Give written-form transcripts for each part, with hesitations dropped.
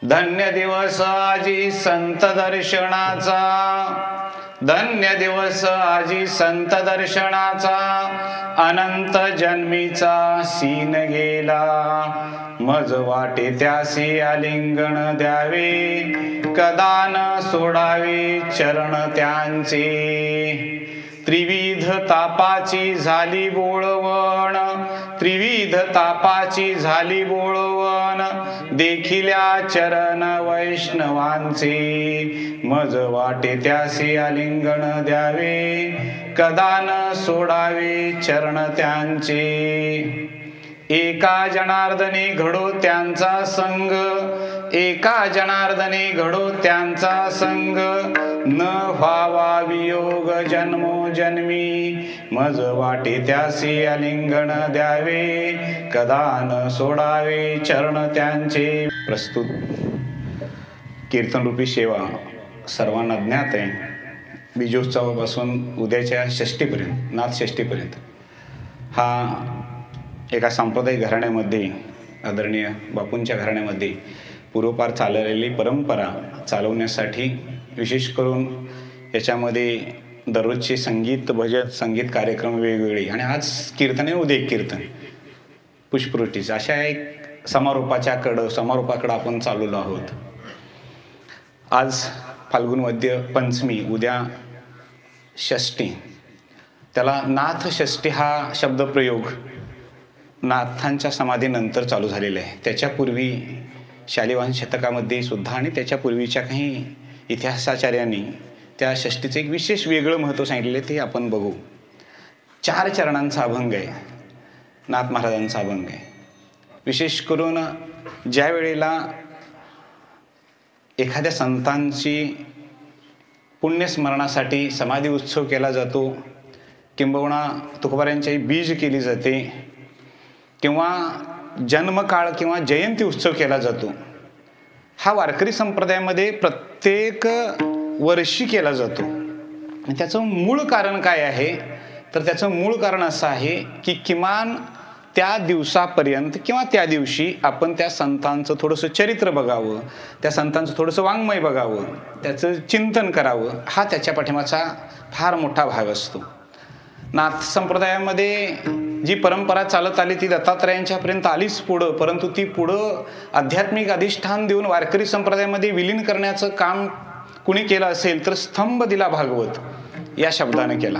धन्य दिवस आजी संत दर्शनाचा, धन्य दिवस आजी संत दर्शनाचा, अनंत जन्मीचा सीन गेला, मज वाटे त्यासी आलिंगन द्यावे, कदा न सोडावे चरण त्यांचे। त्रिविध तापाची झाली बोळवण, त्रिविध तापाची झाली बोळवण, देखिल्या चरण वैष्णवांचे, मज वाटे त्यासी आलिंगन द्यावे, कदा न सोडावे चरण त्यांचे। एका जनार्दने घडो त्यांचा संग, एका जनार्दने घडो त्यांचा संग, न व्हावा वियोग जन्मोजन्मी, मज वाटे त्यासी आलिंगन द्यावे, कदा न सोडावे चरण त्यांचे। प्रस्तुत कीर्तनरूपी सेवा सर्वांना ज्ञात आहे। बीजोत्सवापासून उद्याच्या षष्टीपर्यंत, नाथषष्टीपर्यंत हा एका सांप्रदायिक घराण्यामध्ये, आदरणीय बापूंच्या घराण्यामध्ये पूर्वपार चाललेली परंपरा चालवण्यासाठी विशेष करून याच्यामध्ये दररोजचे संगीत, भजन, संगीत कार्यक्रम वेगवेगळे, आणि आज कीर्तन आहे, उद्या कीर्तन, पुष्पवृष्टीचं, अशा एक समारोपाकडं आपण चाललेलो आहोत। आज फाल्गुन वद्य पंचमी, उद्या षष्ठी, त्याला नाथ षष्ठी हा शब्दप्रयोग नाथांच्या समाधीनंतर चालू झालेला आहे। त्याच्यापूर्वी शालिवाहन शतकामध्ये सुद्धा आणि त्याच्यापूर्वीच्या काही इतिहासाचार्यांनी त्या षष्टीचं एक विशेष वेगळं महत्त्व सांगितलेलं आहे, ते आपण बघू। 4 चरणांचा अभंग आहे, नाथ महाराजांचा अभंग आहे। विशेष करून ज्या वेळेला एखाद्या संतांची पुण्यस्मरणासाठी समाधी उत्सव केला जातो, किंबहुना तुकोबारायांची बीज केली जाते, किंवा जन्मकाळ किंवा जयंती उत्सव केला जातो, हा वारकरी संप्रदायामध्ये प्रत्येक वर्षी केला जातो। त्याचं मूळ कारण काय आहे, तर त्याचं मूळ कारण असं आहे की किमान त्या दिवसापर्यंत किंवा त्या दिवशी आपण त्या संतांचं थोडंसं चरित्र बघावं, त्या संतांचं थोडंसं वाङ्मय बघावं, त्याचं चिंतन करावं, हा त्याच्या पाठीमागचा फार मोठा भाग असतो। नाथ संप्रदायामध्ये जी परंपरा चालत आली ती दत्तात्रयांच्यापर्यंत आलीच पुढं, परंतु ती पुढं आध्यात्मिक अधिष्ठान देऊन वारकरी संप्रदायामध्ये विलीन करण्याचं काम कुणी केलं असेल तर स्तंभ दिला भागवत या शब्दाने केला।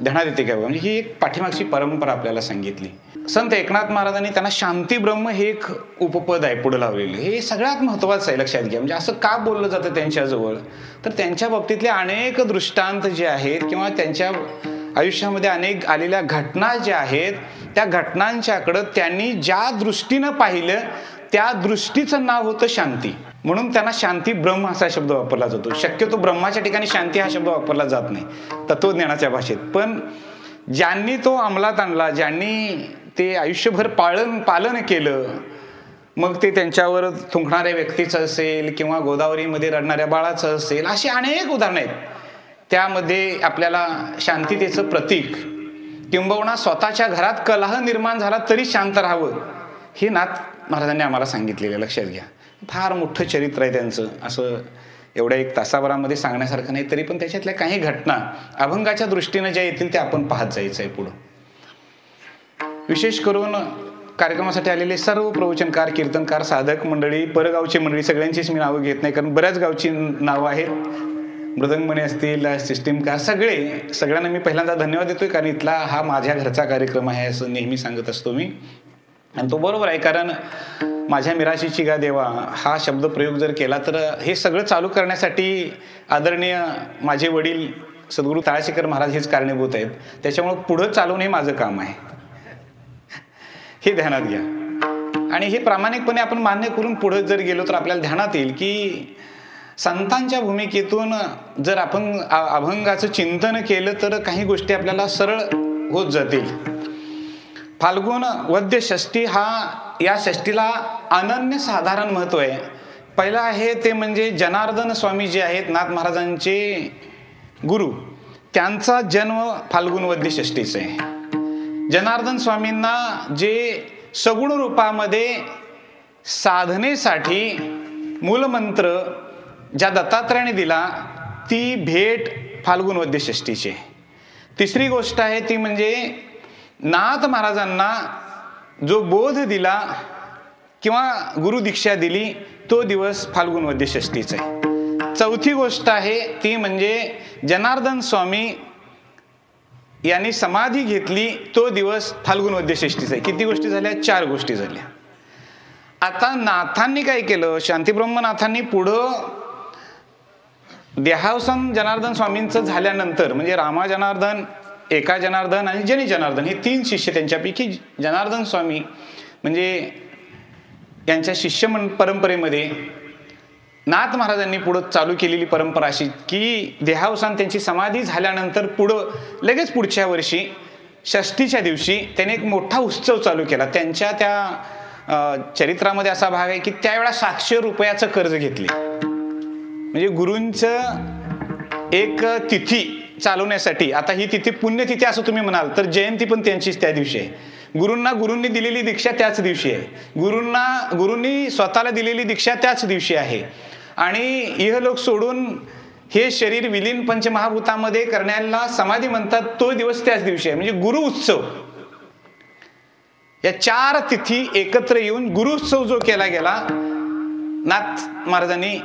ध्यानात येते काय, म्हणजे ही एक पाठीमागची परंपरा आपल्याला सांगितली। संत एकनाथ महाराजांनी त्यांना शांती ब्रह्म हे एक उपपद आहे पुढे लावलेलं, हे सगळ्यात महत्त्वाचं आहे, लक्षात घ्या। म्हणजे असं का बोललं जातं त्यांच्याजवळ, तर त्यांच्या बाबतीतले अनेक दृष्टांत जे आहेत किंवा त्यांच्या आयुष्यामध्ये अनेक आलेल्या घटना ज्या आहेत, त्या घटनांच्याकडं त्यांनी ज्या दृष्टीनं पाहिलं त्या दृष्टीचं नाव होतं शांती, म्हणून त्यांना शांती ब्रह्म असा शब्द वापरला जातो। शक्यतो ब्रह्माच्या ठिकाणी शांती हा शब्द वापरला जात नाही तत्वज्ञानाच्या भाषेत, पण ज्यांनी तो अंमलात आणला, ज्यांनी ते आयुष्यभर पालन केलं, मग ते त्यांच्यावर थुंकणाऱ्या व्यक्तीचं असेल किंवा गोदावरीमध्ये रडणाऱ्या बाळाचं असेल, अशी अनेक उदाहरणं आहेत। त्यामध्ये आपल्याला शांततेचं प्रतीक, किंबहुना स्वतःच्या घरात कलह निर्माण झाला तरी शांत राहावं, हे नाथ महाराजांनी आम्हाला सांगितलेलं, लक्षात घ्या। फार मोठं चरित्र आहे त्यांचं, असं एवढ्या 1 तासाभरामध्ये सांगण्यासारखं नाही, तरी पण त्याच्यातल्या काही घटना अभंगाच्या दृष्टीनं ज्या येतील त्या आपण पाहत जायचं आहे पुढं। विशेष करून कार्यक्रमासाठी आलेले सर्व प्रवचनकार, कीर्तनकार, साधक मंडळी, परगावची मंडळी, सगळ्यांचीच मी नावं घेत नाही कारण बऱ्याच गावची नावं आहेत, मृदंगमणी असतील, सिस्टीमकार, सगळ्यांना मी पहिल्यांदा धन्यवाद देतोय, कारण इथला हा माझ्या घरचा कार्यक्रम आहे असं नेहमी सांगत असतो मी, आणि तो बरोबर आहे। कारण माझ्या मिराशीची गा देवा हा शब्दप्रयोग जर केला तर हे सगळं चालू करण्यासाठी आदरणीय माझे वडील सद्गुरू तळाशीकर महाराज हेच कारणीभूत आहेत, त्याच्यामुळे पुढं चालवणं हे माझं काम आहे, हे ध्यानात घ्या। आणि हे प्रामाणिकपणे आपण मान्य करून पुढे जर गेलो तर आपल्याला ध्यानात येईल की संतांच्या भूमिकेतून जर आपण अभंगाचं चिंतन केलं तर काही गोष्टी आपल्याला सरळ होत जातील। फाल्गुन वद्य षष्ठी या षष्टीला अनन्यसाधारण महत्त्व आहे। पहिला आहे ते म्हणजे जनार्दन स्वामी जे आहेत नाथ महाराजांचे गुरु, त्यांचा जन्म फाल्गुन वद्य षष्ठीचा आहे। जनार्दन स्वामींना जे सगुण रूपामध्ये साधनेसाठी मूलमंत्र ज्या दत्तात्रयाने दिला ती भेट फाल्गुन वद्य षष्टीची. तिसरी गोष्ट आहे ती म्हणजे नाथ महाराजांना जो बोध दिला किंवा गुरुदीक्षा दिली तो दिवस फाल्गुन वद्य षष्टीचा आहे. चौथी गोष्ट आहे ती म्हणजे जनार्दन स्वामी यांनी समाधी घेतली तो दिवस फाल्गुन वद्य षष्टीचा आहे. किती गोष्टी झाल्या? 4 गोष्टी झाल्या. आता नाथांनी काय केलं, शांतीब्रह्मनाथांनी पुढं देहावसान जनार्दन स्वामींचं झाल्यानंतर म्हणजे रामा जनार्दन, एका जनार्दन आणि जनी जनार्दन हे 3 शिष्य, त्यांच्यापैकी जनार्दन स्वामी म्हणजे यांच्या शिष्य परंपरेमध्ये नाथ महाराजांनी पुढं चालू केलेली परंपरा अशी की देहावसान त्यांची समाधी झाल्यानंतर लगेच पुढच्या वर्षी षष्टीच्या दिवशी त्याने एक मोठा उत्सव चालू केला. त्यांच्या त्या चरित्रामध्ये असा भाग आहे की त्यावेळेला 700 रुपयाचं कर्ज घेतले. म्हणजे गुरूंचं एक तिथी चालवण्यासाठी, आता ही तिथी पुण्यतिथी असं तुम्ही म्हणाल तर जयंती पण त्यांचीच त्या दिवशी आहे. गुरूंनी दिलेली दीक्षा त्याच दिवशी आहे. गुरूंनी स्वतःला दिलेली दीक्षा त्याच दिवशी आहे. आणि इहलोक सोडून हे शरीर विलीन पंचमहाभूतामध्ये करण्याला समाधी म्हणतात तो दिवस त्याच दिवशी आहे. म्हणजे गुरु उत्सव, या 4 तिथी एकत्र येऊन गुरु उत्सव जो केला गेला नाथ महाराजांनी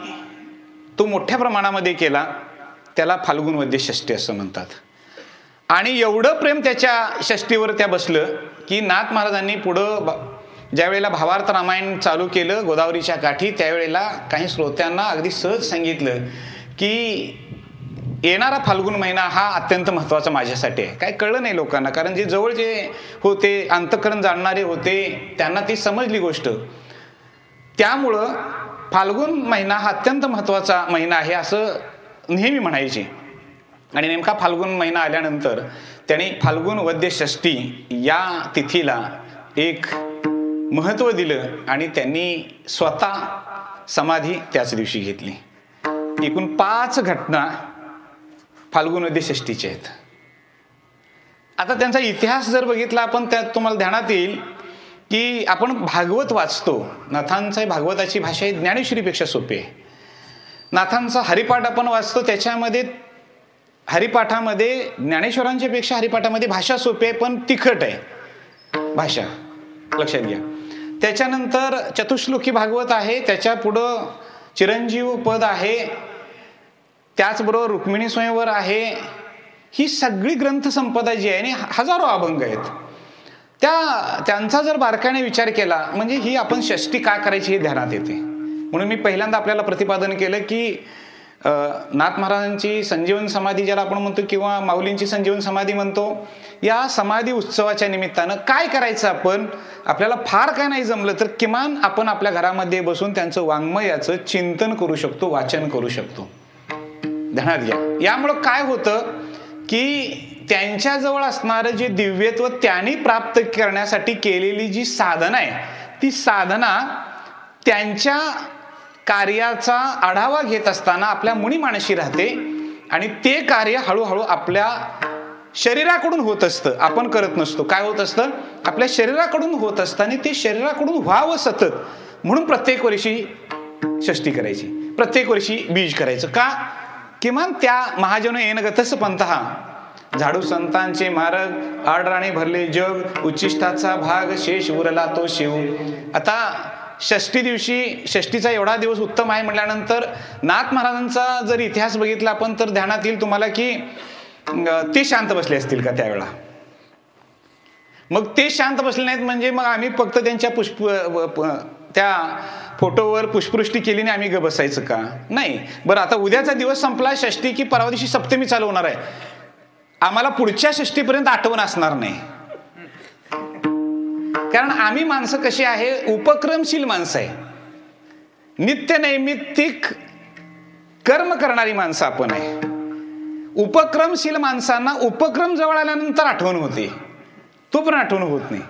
तो मोठ्या प्रमाणामध्ये केला, त्याला फाल्गुन वद्य षष्टी असं म्हणतात. आणि एवढं प्रेम त्याच्या षष्टीवर त्या बसलं की नाथ महाराजांनी पुढं ज्यावेळेला भावार्थ रामायण चालू केलं गोदावरीच्या काठी, त्यावेळेला काही श्रोत्यांना अगदी सहज सांगितलं की येणारा फाल्गुन महिना हा अत्यंत महत्त्वाचा माझ्यासाठी आहे. काय कळलं नाही लोकांना, कारण जे जवळचे होते, अंतःकरण जाणणारे होते, त्यांना ती समजली गोष्ट. त्यामुळं फाल्गुन महिना हा अत्यंत महत्त्वाचा महिना आहे असं नेहमी म्हणायचे. आणि नेमका फाल्गुन महिना आल्यानंतर त्यांनी फाल्गुन वद्य षष्टी या तिथीला एक महत्त्व दिलं आणि त्यांनी स्वतः समाधी त्याच दिवशी घेतली. एकूण 5 घटना फाल्गुन वद्य षष्टीच्या आहेत. आता त्यांचा इतिहास जर बघितला आपण त्यात तुम्हाला ध्यानात येईल की आपण भागवत वाचतो. नाथांचा भागवताची भाषा ही ज्ञानेश्वरीपेक्षा सोपी आहे. नाथांचा हरिपाठ आपण वाचतो, त्याच्यामध्ये हरिपाठामध्ये ज्ञानेश्वरांच्या पेक्षा हरिपाठामध्ये भाषा सोपी आहे पण तिखट आहे भाषा, लक्षात घ्या. त्याच्यानंतर चतुश्लोकी भागवत आहे, त्याच्या पुढं चिरंजीव पद आहे, त्याचबरोबर रुक्मिणी स्वयंवर आहे. ही सगळी ग्रंथसंपदा जी आहे आणि हजारो अभंग आहेत, त्यांचा जर बारकाईने विचार केला म्हणजे ही आपण षष्टी का करायची हे ध्यानात येते. म्हणून मी पहिल्यांदा आपल्याला प्रतिपादन केलं की नाथ महाराजांची संजीवन समाधी ज्याला आपण म्हणतो किंवा माऊलींची संजीवन समाधी म्हणतो, या समाधी उत्सवाच्या निमित्तानं काय करायचं आपण, आपल्याला फार काय नाही जमलं तर किमान आपण आपल्या घरामध्ये बसून त्यांचं वाङ्मयाचं चिंतन करू शकतो, वाचन करू शकतो. ध्यानात घ्या. यामुळं काय होतं की त्यांच्याजवळ असणारं जे दिव्यत्व त्यांनी प्राप्त करण्यासाठी केलेली जी साधना आहे ती साधना त्यांच्या कार्याचा आढावा घेत असताना आपल्या मुनीमानशी राहते आणि ते कार्य हळूहळू आपल्या शरीराकडून होत असतं, आपण करत नसतो. काय होत असतं, आपल्या शरीराकडून होत असतं आणि ते शरीराकडून व्हावं सतत म्हणून प्रत्येक वर्षी षष्टी करायची, प्रत्येक वर्षी बीज करायचं. का? किमान त्या महाजन येन गतस पंथहा, झाडू संतांचे मार्ग, आडराणे भरले जग, उच्चिष्टाचा भाग शेष उरला तो शिव. आता षष्टी दिवशी, षष्टीचा एवढा दिवस उत्तम आहे म्हटल्यानंतर नाथ महाराजांचा जर इतिहास बघितला आपण तर ध्यानात येईल तुम्हाला की ते शांत बसले असतील का त्यावेळेला. मग ते शांत बसले नाहीत म्हणजे मग आम्ही फक्त त्यांच्या त्या फोटोवर पुष्पवृष्टी केली नाही आम्ही ग बसायचं का? नाही. बरं, आता उद्याचा दिवस संपला षष्टी की परवा दिवशी सप्तमी चालू होणार आहे, आम्हाला पुढच्या षष्टीपर्यंत आठवण असणार नाही. कारण आम्ही माणसं कशी आहे, उपक्रमशील माणसं आहे, नित्य नैमित्तिक कर्म करणारी माणसं आपण आहे. उपक्रमशील माणसांना उपक्रम जवळ आल्यानंतर आठवण होते, तो पण आठवण होत नाही.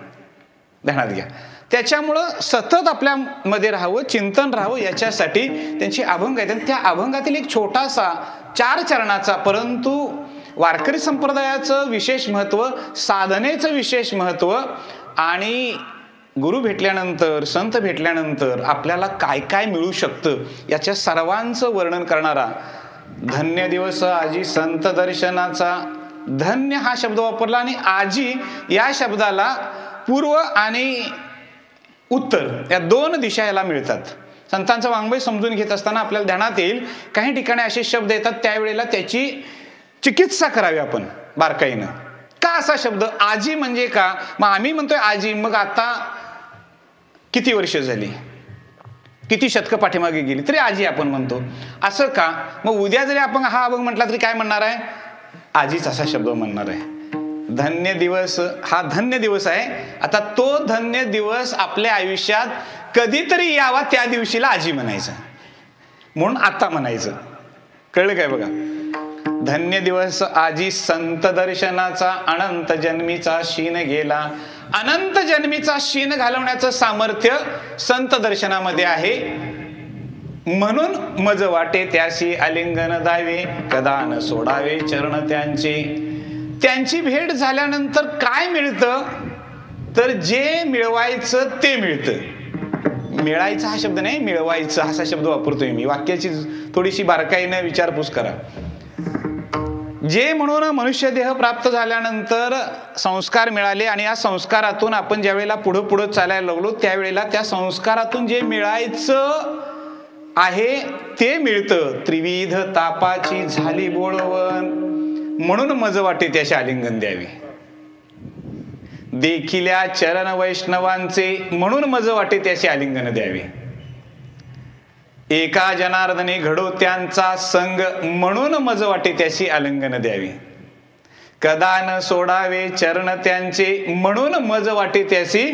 ध्यानात घ्या. त्याच्यामुळं सतत आपल्यामध्ये राहावं, चिंतन राहावं याच्यासाठी त्यांची अभंग आहेत. आणि त्या अभंगातील एक छोटासा 4 चरणाचा परंतु वारकरी संप्रदायाचं विशेष महत्त्व, साधनेचं विशेष महत्त्व आणि गुरु भेटल्यानंतर, संत भेटल्यानंतर आपल्याला काय काय मिळू शकतं याच्या सर्वांचं वर्णन करणारा धन्य दिवस आजी संत दर्शनाचा. धन्य हा शब्द वापरला आणि आजी या शब्दाला पूर्व आणि उत्तर या दोन दिशा याला मिळतात. संतांचं वाङ्मय समजून घेत असताना आपल्याला ध्यानात येईल काही ठिकाणी असे शब्द येतात त्यावेळेला त्याची चिकित्सा करावी आपण बारकाईनं. का असा शब्द आजी म्हणजे का? मग आम्ही म्हणतोय आजी, मग आता किती वर्ष झाली, किती शतकं पाठीमागे गेली तरी आजी आपण म्हणतो, असं का? मग उद्या जरी आपण हा अभंग म्हटला तरी काय म्हणणार आहे? आजीच असा शब्द म्हणणार आहे. धन्य दिवस हा धन्य दिवस आहे. आता तो धन्य दिवस आपल्या आयुष्यात कधीतरी यावा त्या दिवशीला आजी म्हणायचं, म्हणून आता म्हणायचं. कळलं काय बघा? धन्य दिवस आजी संत दर्शनाचा अनंत जन्मीचा शीन गेला. अनंत जन्मीचा शीन घालवण्याचं सामर्थ्य संत दर्शनामध्ये आहे. म्हणून मज वाटे त्याशी आलिंगन द्यावे, कदा न सोडावे चरण त्यांचे. त्यांची भेट झाल्यानंतर काय मिळतं? तर जे मिळवायचं ते मिळतं. मिळायचं हा शब्द नाही, मिळवायचं असा शब्द वापरतोय मी. वाक्याची थोडीशी बारकाईने विचारपूस करा. जे म्हणून मनुष्य देह प्राप्त झाल्यानंतर संस्कार मिळाले आणि या संस्कारातून आपण ज्या वेळेला पुढं पुढं चालायला लागलो त्यावेळेला त्या संस्कारातून जे मिळायचं आहे ते मिळतं. त्रिविध तापाची झाली बोळवण, म्हणून मज वाटे त्याशी आलिंगन द्यावे. देखिल्या चरण वैष्णवांचे, म्हणून मज वाटे त्याशी आलिंगन द्यावे. एका जनार्दने घडो त्यांचा संग, म्हणून मज वाटे त्याशी आलिंगन द्यावे. कदा न सोडावे चरण त्यांचे, म्हणून मज वाटे त्याशी.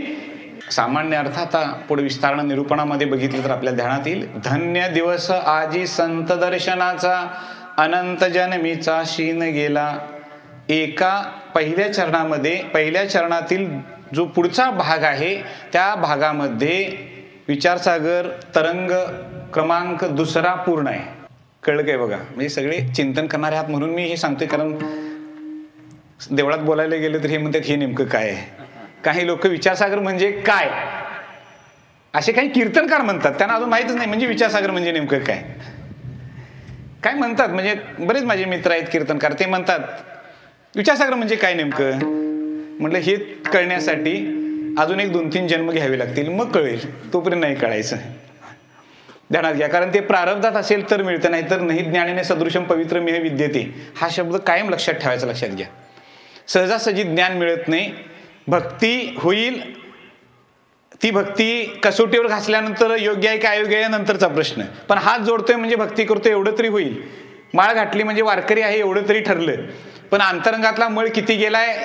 सामान्य अर्थ आता पुढे विस्तारण निरूपणामध्ये बघितलं तर आपल्या ध्यानात येईल. धन्य दिवस आजी संत दर्शनाचा अनंत जन्मीचा शीन गेला. एका पहिल्या चरणामध्ये, पहिल्या चरणातील जो पुढचा भाग आहे त्या भागामध्ये विचारसागर तरंग क्रमांक 2 पूर्ण आहे. कळलं काय बघा? म्हणजे सगळे चिंतन करणारे आहात म्हणून मी हे सांगतोय, कारण देवळात बोलायला गेलं तर हे म्हणतात हे नेमकं काय आहे. काही लोक विचारसागर म्हणजे काय असे काही कीर्तनकार म्हणतात, त्यांना अजून माहितच नाही म्हणजे विचारसागर म्हणजे नेमकं काय काय म्हणतात. म्हणजे बरेच माझे मित्र आहेत कीर्तनकार, ते म्हणतात विचारसागर म्हणजे काय नेमकं. म्हटलं हे कळण्यासाठी अजून 1-2-3 जन्म घ्यावे लागतील, मग कळेल. तोपर्यंत नाही कळायचं. ध्यानात घ्या, कारण ते प्रारब्धात असेल तर मिळतं, नाही तर नाही. ज्ञानेने सदृशम पवित्र मेह विद्यते हा शब्द कायम लक्षात ठेवायचा. लक्षात घ्या, सहजासहजी ज्ञान मिळत नाही. भक्ती होईल, ती भक्ती कसोटीवर घासल्यानंतर योग्य आहे का अयोग्य आहे नंतरचा प्रश्न. पण हात जोडतोय म्हणजे भक्ती करतोय एवढं तरी होईल. माळ घातली म्हणजे वारकरी आहे एवढं तरी ठरलं. पण अंतरंगातला मळ किती गेलाय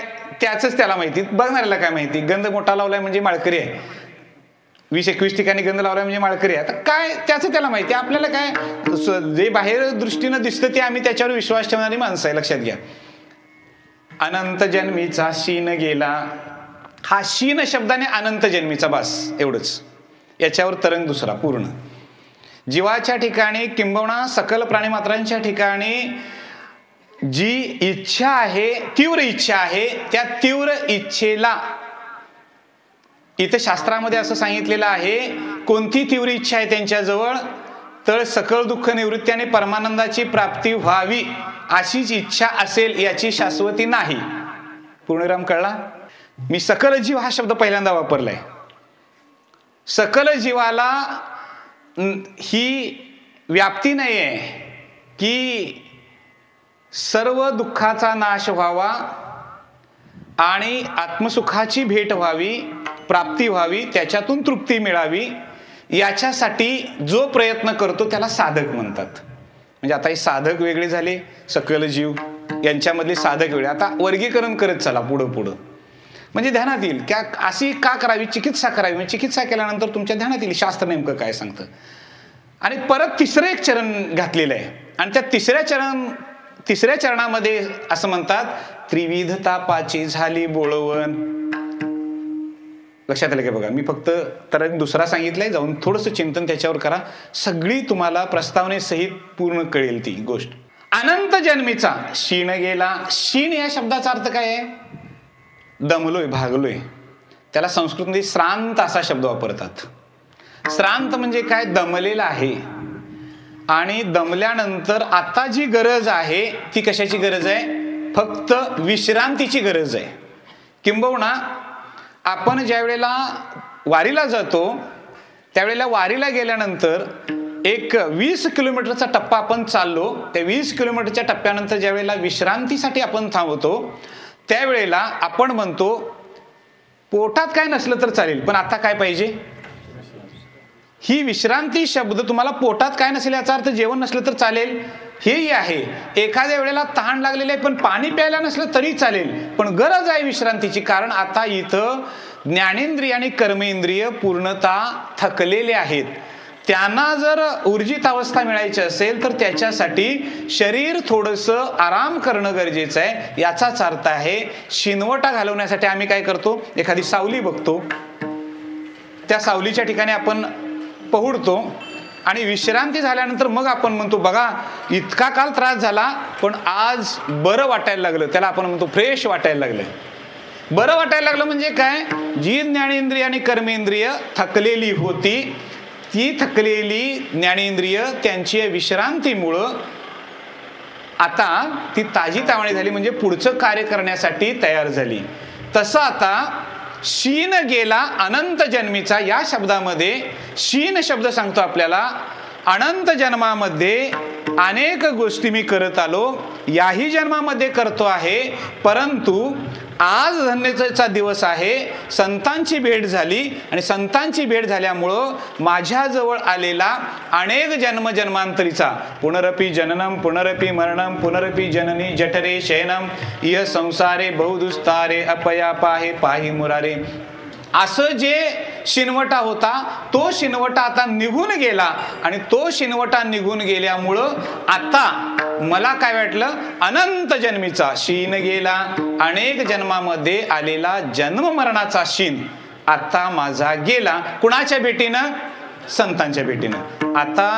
त्याच त्याला माहिती, बघणाऱ्याला काय माहिती. गंध मोठा लावलाय म्हणजे माळकरी आहे, 20-21 ठिकाणी गंध लावलाय म्हणजे माळकरी आहे. आता काय त्याचं त्याला माहिती, आपल्याला काय. जे बाहेर दृष्टीनं दिसतं ते आम्ही त्याच्यावर विश्वास ठेवणारी माणसं आहे. लक्षात घ्या. अनंत जन्मीचा शीन गेला. हा शीन शब्दाने अनंत जन्मीचा, बास एवढंच. याच्यावर तरंग 2 पूर्ण. जीवाच्या ठिकाणी किंबहुना सकल प्राणीमात्रांच्या ठिकाणी जी इच्छा आहे, तीव्र इच्छा आहे, त्या तीव्र इच्छेला इथं शास्त्रामध्ये असं सांगितलेलं आहे, कोणती तीव्र इच्छा आहे त्यांच्याजवळ, तर सकळ दुःख निवृत्ती आणि परमानंदाची प्राप्ती व्हावी अशीच इच्छा असेल याची शाश्वती नाही. पूर्णविराम कळला? मी सकल जीव हा शब्द पहिल्यांदा वापरलाय. सकल जीवाला ही व्याप्ती नाही आहे की सर्व दुःखाचा नाश व्हावा आणि आत्मसुखाची भेट व्हावी, प्राप्ती व्हावी, त्याच्यातून तृप्ती मिळावी. याच्यासाठी जो प्रयत्न करतो त्याला साधक म्हणतात. म्हणजे आता हे साधक वेगळे झाले, सकल जीव यांच्यामधले साधक वेगळे. आता वर्गीकरण करत चला पुढं पुढं. म्हणजे ध्यानात येईल की अशी का करावी, चिकित्सा करावी. म्हणजे चिकित्सा केल्यानंतर तुमच्या ध्यानात येईल शास्त्र नेमकं काय सांगतं. आणि परत 3रं एक चरण घातलेलं आहे. आणि त्या तिसऱ्या चरणामध्ये असं म्हणतात, त्रिविध तापाची झाली बोळवण. लक्षात आलं का बघा? मी फक्त तरंग 2 सांगितलाय, जाऊन थोडंसं चिंतन त्याच्यावर करा. सगळी तुम्हाला प्रस्तावनेसहित पूर्ण कळेल ती गोष्ट. अनंत जन्मीचा शीन गेला. शीन या शब्दाचा अर्थ काय आहे? दमलोय, भागलोय. त्याला संस्कृतमध्ये श्रांत असा शब्द वापरतात. श्रांत म्हणजे काय? दमलेला आहे. आणि दमल्यानंतर आता जी गरज आहे ती कशाची गरज आहे? फक्त विश्रांतीची गरज आहे. किंबहुना आपण ज्या वेळेला वारीला जातो त्यावेळेला वारीला गेल्यानंतर एक 20 किलोमीटरचा टप्पा आपण चाललो. त्या 20 किलोमीटरच्या टप्प्यानंतर ज्या वेळेला विश्रांतीसाठी आपण थांबवतो त्यावेळेला आपण म्हणतो पोटात काय नसलं तर चालेल, पण आता काय पाहिजे? ही विश्रांती शब्द तुम्हाला पोटात काय नसेल याचा अर्थ जेवण नसलं तर चालेल हेही आहे. एखाद्या वेळेला तहान लागलेली आहे पण पाणी प्यायला नसलं तरी चालेल, पण गरज आहे विश्रांतीची. कारण आता इथं ज्ञानेंद्रिय आणि कर्मेंद्रिय पूर्णतः थकलेले आहेत. त्यांना जर ऊर्जित अवस्था मिळायची असेल तर त्याच्यासाठी शरीर थोडंसं आराम करणं गरजेचं आहे. याचाच अर्थ आहे शिनवटा घालवण्यासाठी आम्ही काय करतो? एखादी सावली बघतो, त्या सावलीच्या ठिकाणी आपण पहुडतो आणि विश्रांती झाल्यानंतर मग आपण म्हणतो बघा इतका काल त्रास झाला पण आज बरं वाटायला लागलं. त्याला आपण म्हणतो फ्रेश वाटायला लागलं. बरं वाटायला लागलं म्हणजे काय? जी ज्ञानेंद्रिय आणि कर्मेंद्रिय थकलेली होती ती थकलेली ज्ञानेंद्रिय त्यांची विश्रांतीमुळं आता ती ताजीतावाणी झाली, म्हणजे पुढचं कार्य करण्यासाठी तयार झाली. तसं आता शीन गेला अनंत जन्मीचा या शब्दामध्ये शीन शब्द सांगतो आपल्याला अनंत जन्मामध्ये अनेक गोष्टी मी करत आलो, याही जन्मामध्ये करतो आहे, परंतु आज धन्यतेचा दिवस आहे. संतांची भेट झाली आणि संतांची भेट झाल्यामुळं माझ्याजवळ आलेला अनेक जन्मजन्मांतरीचा पुनरपि जननम पुनरपि मरणम पुनरपि जननी जठरे शयनम इह संसारे बहुदुस्तारे अपयापाहे पाही मुरारे, असं जे शिनवटा होता तो शिनवटा आता निघून गेला. आणि तो शिनवटा निघून गेल्यामुळं आता मला काय वाटलं? अनंत जन्मीचा शीन गेला अनेक जन्मामध्ये आलेला जन्म मरणाचा शीन आता माझा गेला. कुणाच्या भेटीनं? संतांच्या भेटीनं. आता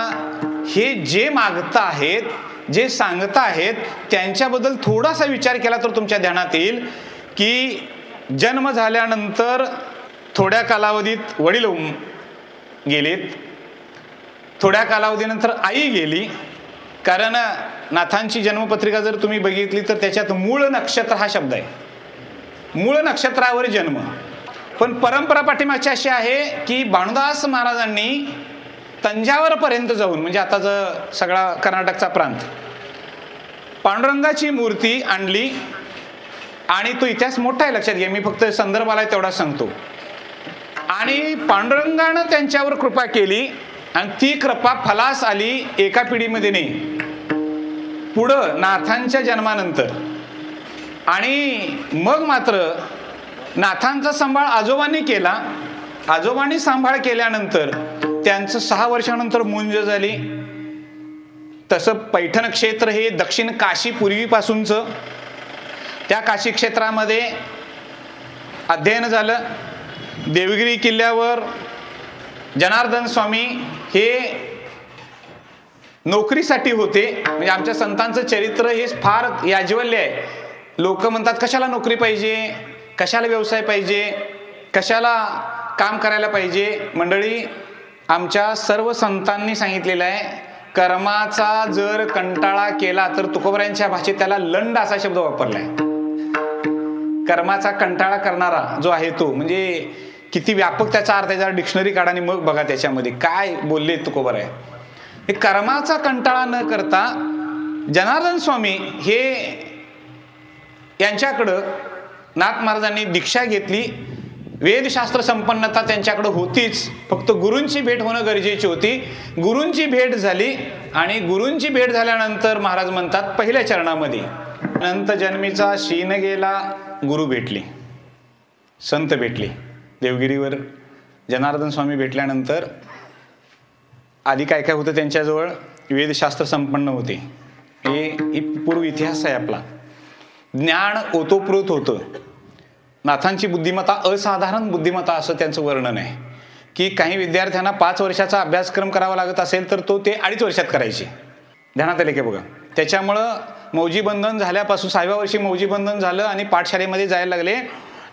हे जे मागता आहेत, जे सांगता आहेत त्यांच्याबद्दल थोडासा विचार केला तर तुमच्या ध्यानात येईल की जन्म झाल्यानंतर थोड्या कालावधीत वडील गेलेत, थोड्या कालावधीनंतर आई गेली. कारण नाथांची जन्मपत्रिका जर तुम्ही बघितली तर त्याच्यात मूळ नक्षत्र हा शब्द आहे. मूळ नक्षत्रावर जन्म. पण परंपरा पाठीमागची अशी आहे की भानुदास महाराजांनी तंजावरपर्यंत जाऊन, म्हणजे आताचा सगळा कर्नाटकचा प्रांत, पांडुरंगाची मूर्ती आणली. आणि तो इतिहास मोठा आहे, लक्षात घ्या, मी फक्त संदर्भाला तेवढा सांगतो. आणि पांडुरंगानं त्यांच्यावर कृपा केली आणि ती कृपा फलास आली एका पिढीमध्ये नाही, पुढं नाथांच्या जन्मानंतर. आणि मग मात्र नाथांचा सांभाळ आजोबांनी केला. आजोबांनी सांभाळ केल्यानंतर त्यांचं 6 वर्षानंतर मुंज झाली. तसं पैठण क्षेत्र हे दक्षिण काशी पूर्वीपासूनचं, त्या काशी क्षेत्रामध्ये अध्ययन झालं. देवगिरी किल्ल्यावर जनार्दन स्वामी हे नोकरीसाठी होते. म्हणजे आमच्या संतांचं चरित्र हे फार याज्वल्य आहे. लोक म्हणतात कशाला नोकरी पाहिजे, कशाला व्यवसाय पाहिजे, कशाला काम करायला पाहिजे. मंडळी, आमच्या सर्व संतांनी सांगितलेलं आहे कर्माचा जर कंटाळा केला तर तुकोबरायांच्या भाषेत त्याला लंड असा शब्द वापरलाय. कर्माचा कंटाळा करणारा जो आहे तो, म्हणजे किती व्यापक त्याचा अर्थ आहे. जरा डिक्शनरी काढा आणि मग बघा त्याच्यामध्ये काय बोलले तुकोबर आहे. हे कर्माचा कंटाळा न करता जनार्दन स्वामी हे यांच्याकडं नाथ महाराजांनी दीक्षा घेतली. वेदशास्त्र संपन्नता त्यांच्याकडे होतीच, फक्त गुरूंची भेट होणं गरजेची होती. गुरूंची भेट झाली आणि गुरूंची भेट झाल्यानंतर महाराज म्हणतात पहिल्या चरणामध्ये अनंत जन्मीचा शीन गेला, गुरु भेटले, संत भेटले. देवगिरीवर जनार्दन स्वामी भेटल्यानंतर आधी काय काय होतं त्यांच्याजवळ? वेदशास्त्र संपन्न होते. हे पूर्व इतिहास आहे आपला. ज्ञान ओतप्रोत होतं. नाथांची बुद्धिमत्ता असाधारण बुद्धिमत्ता असं त्यांचं वर्णन आहे की काही विद्यार्थ्यांना 5 वर्षाचा अभ्यासक्रम करावा लागत असेल तर तो ते 2.5 वर्षात करायचे. ध्यानात आले की बघा. त्याच्यामुळं मौजी बंधन झाल्यापासून 6व्या वर्षी मौजी बंधन झालं आणि पाठशाळेमध्ये जायला लागले.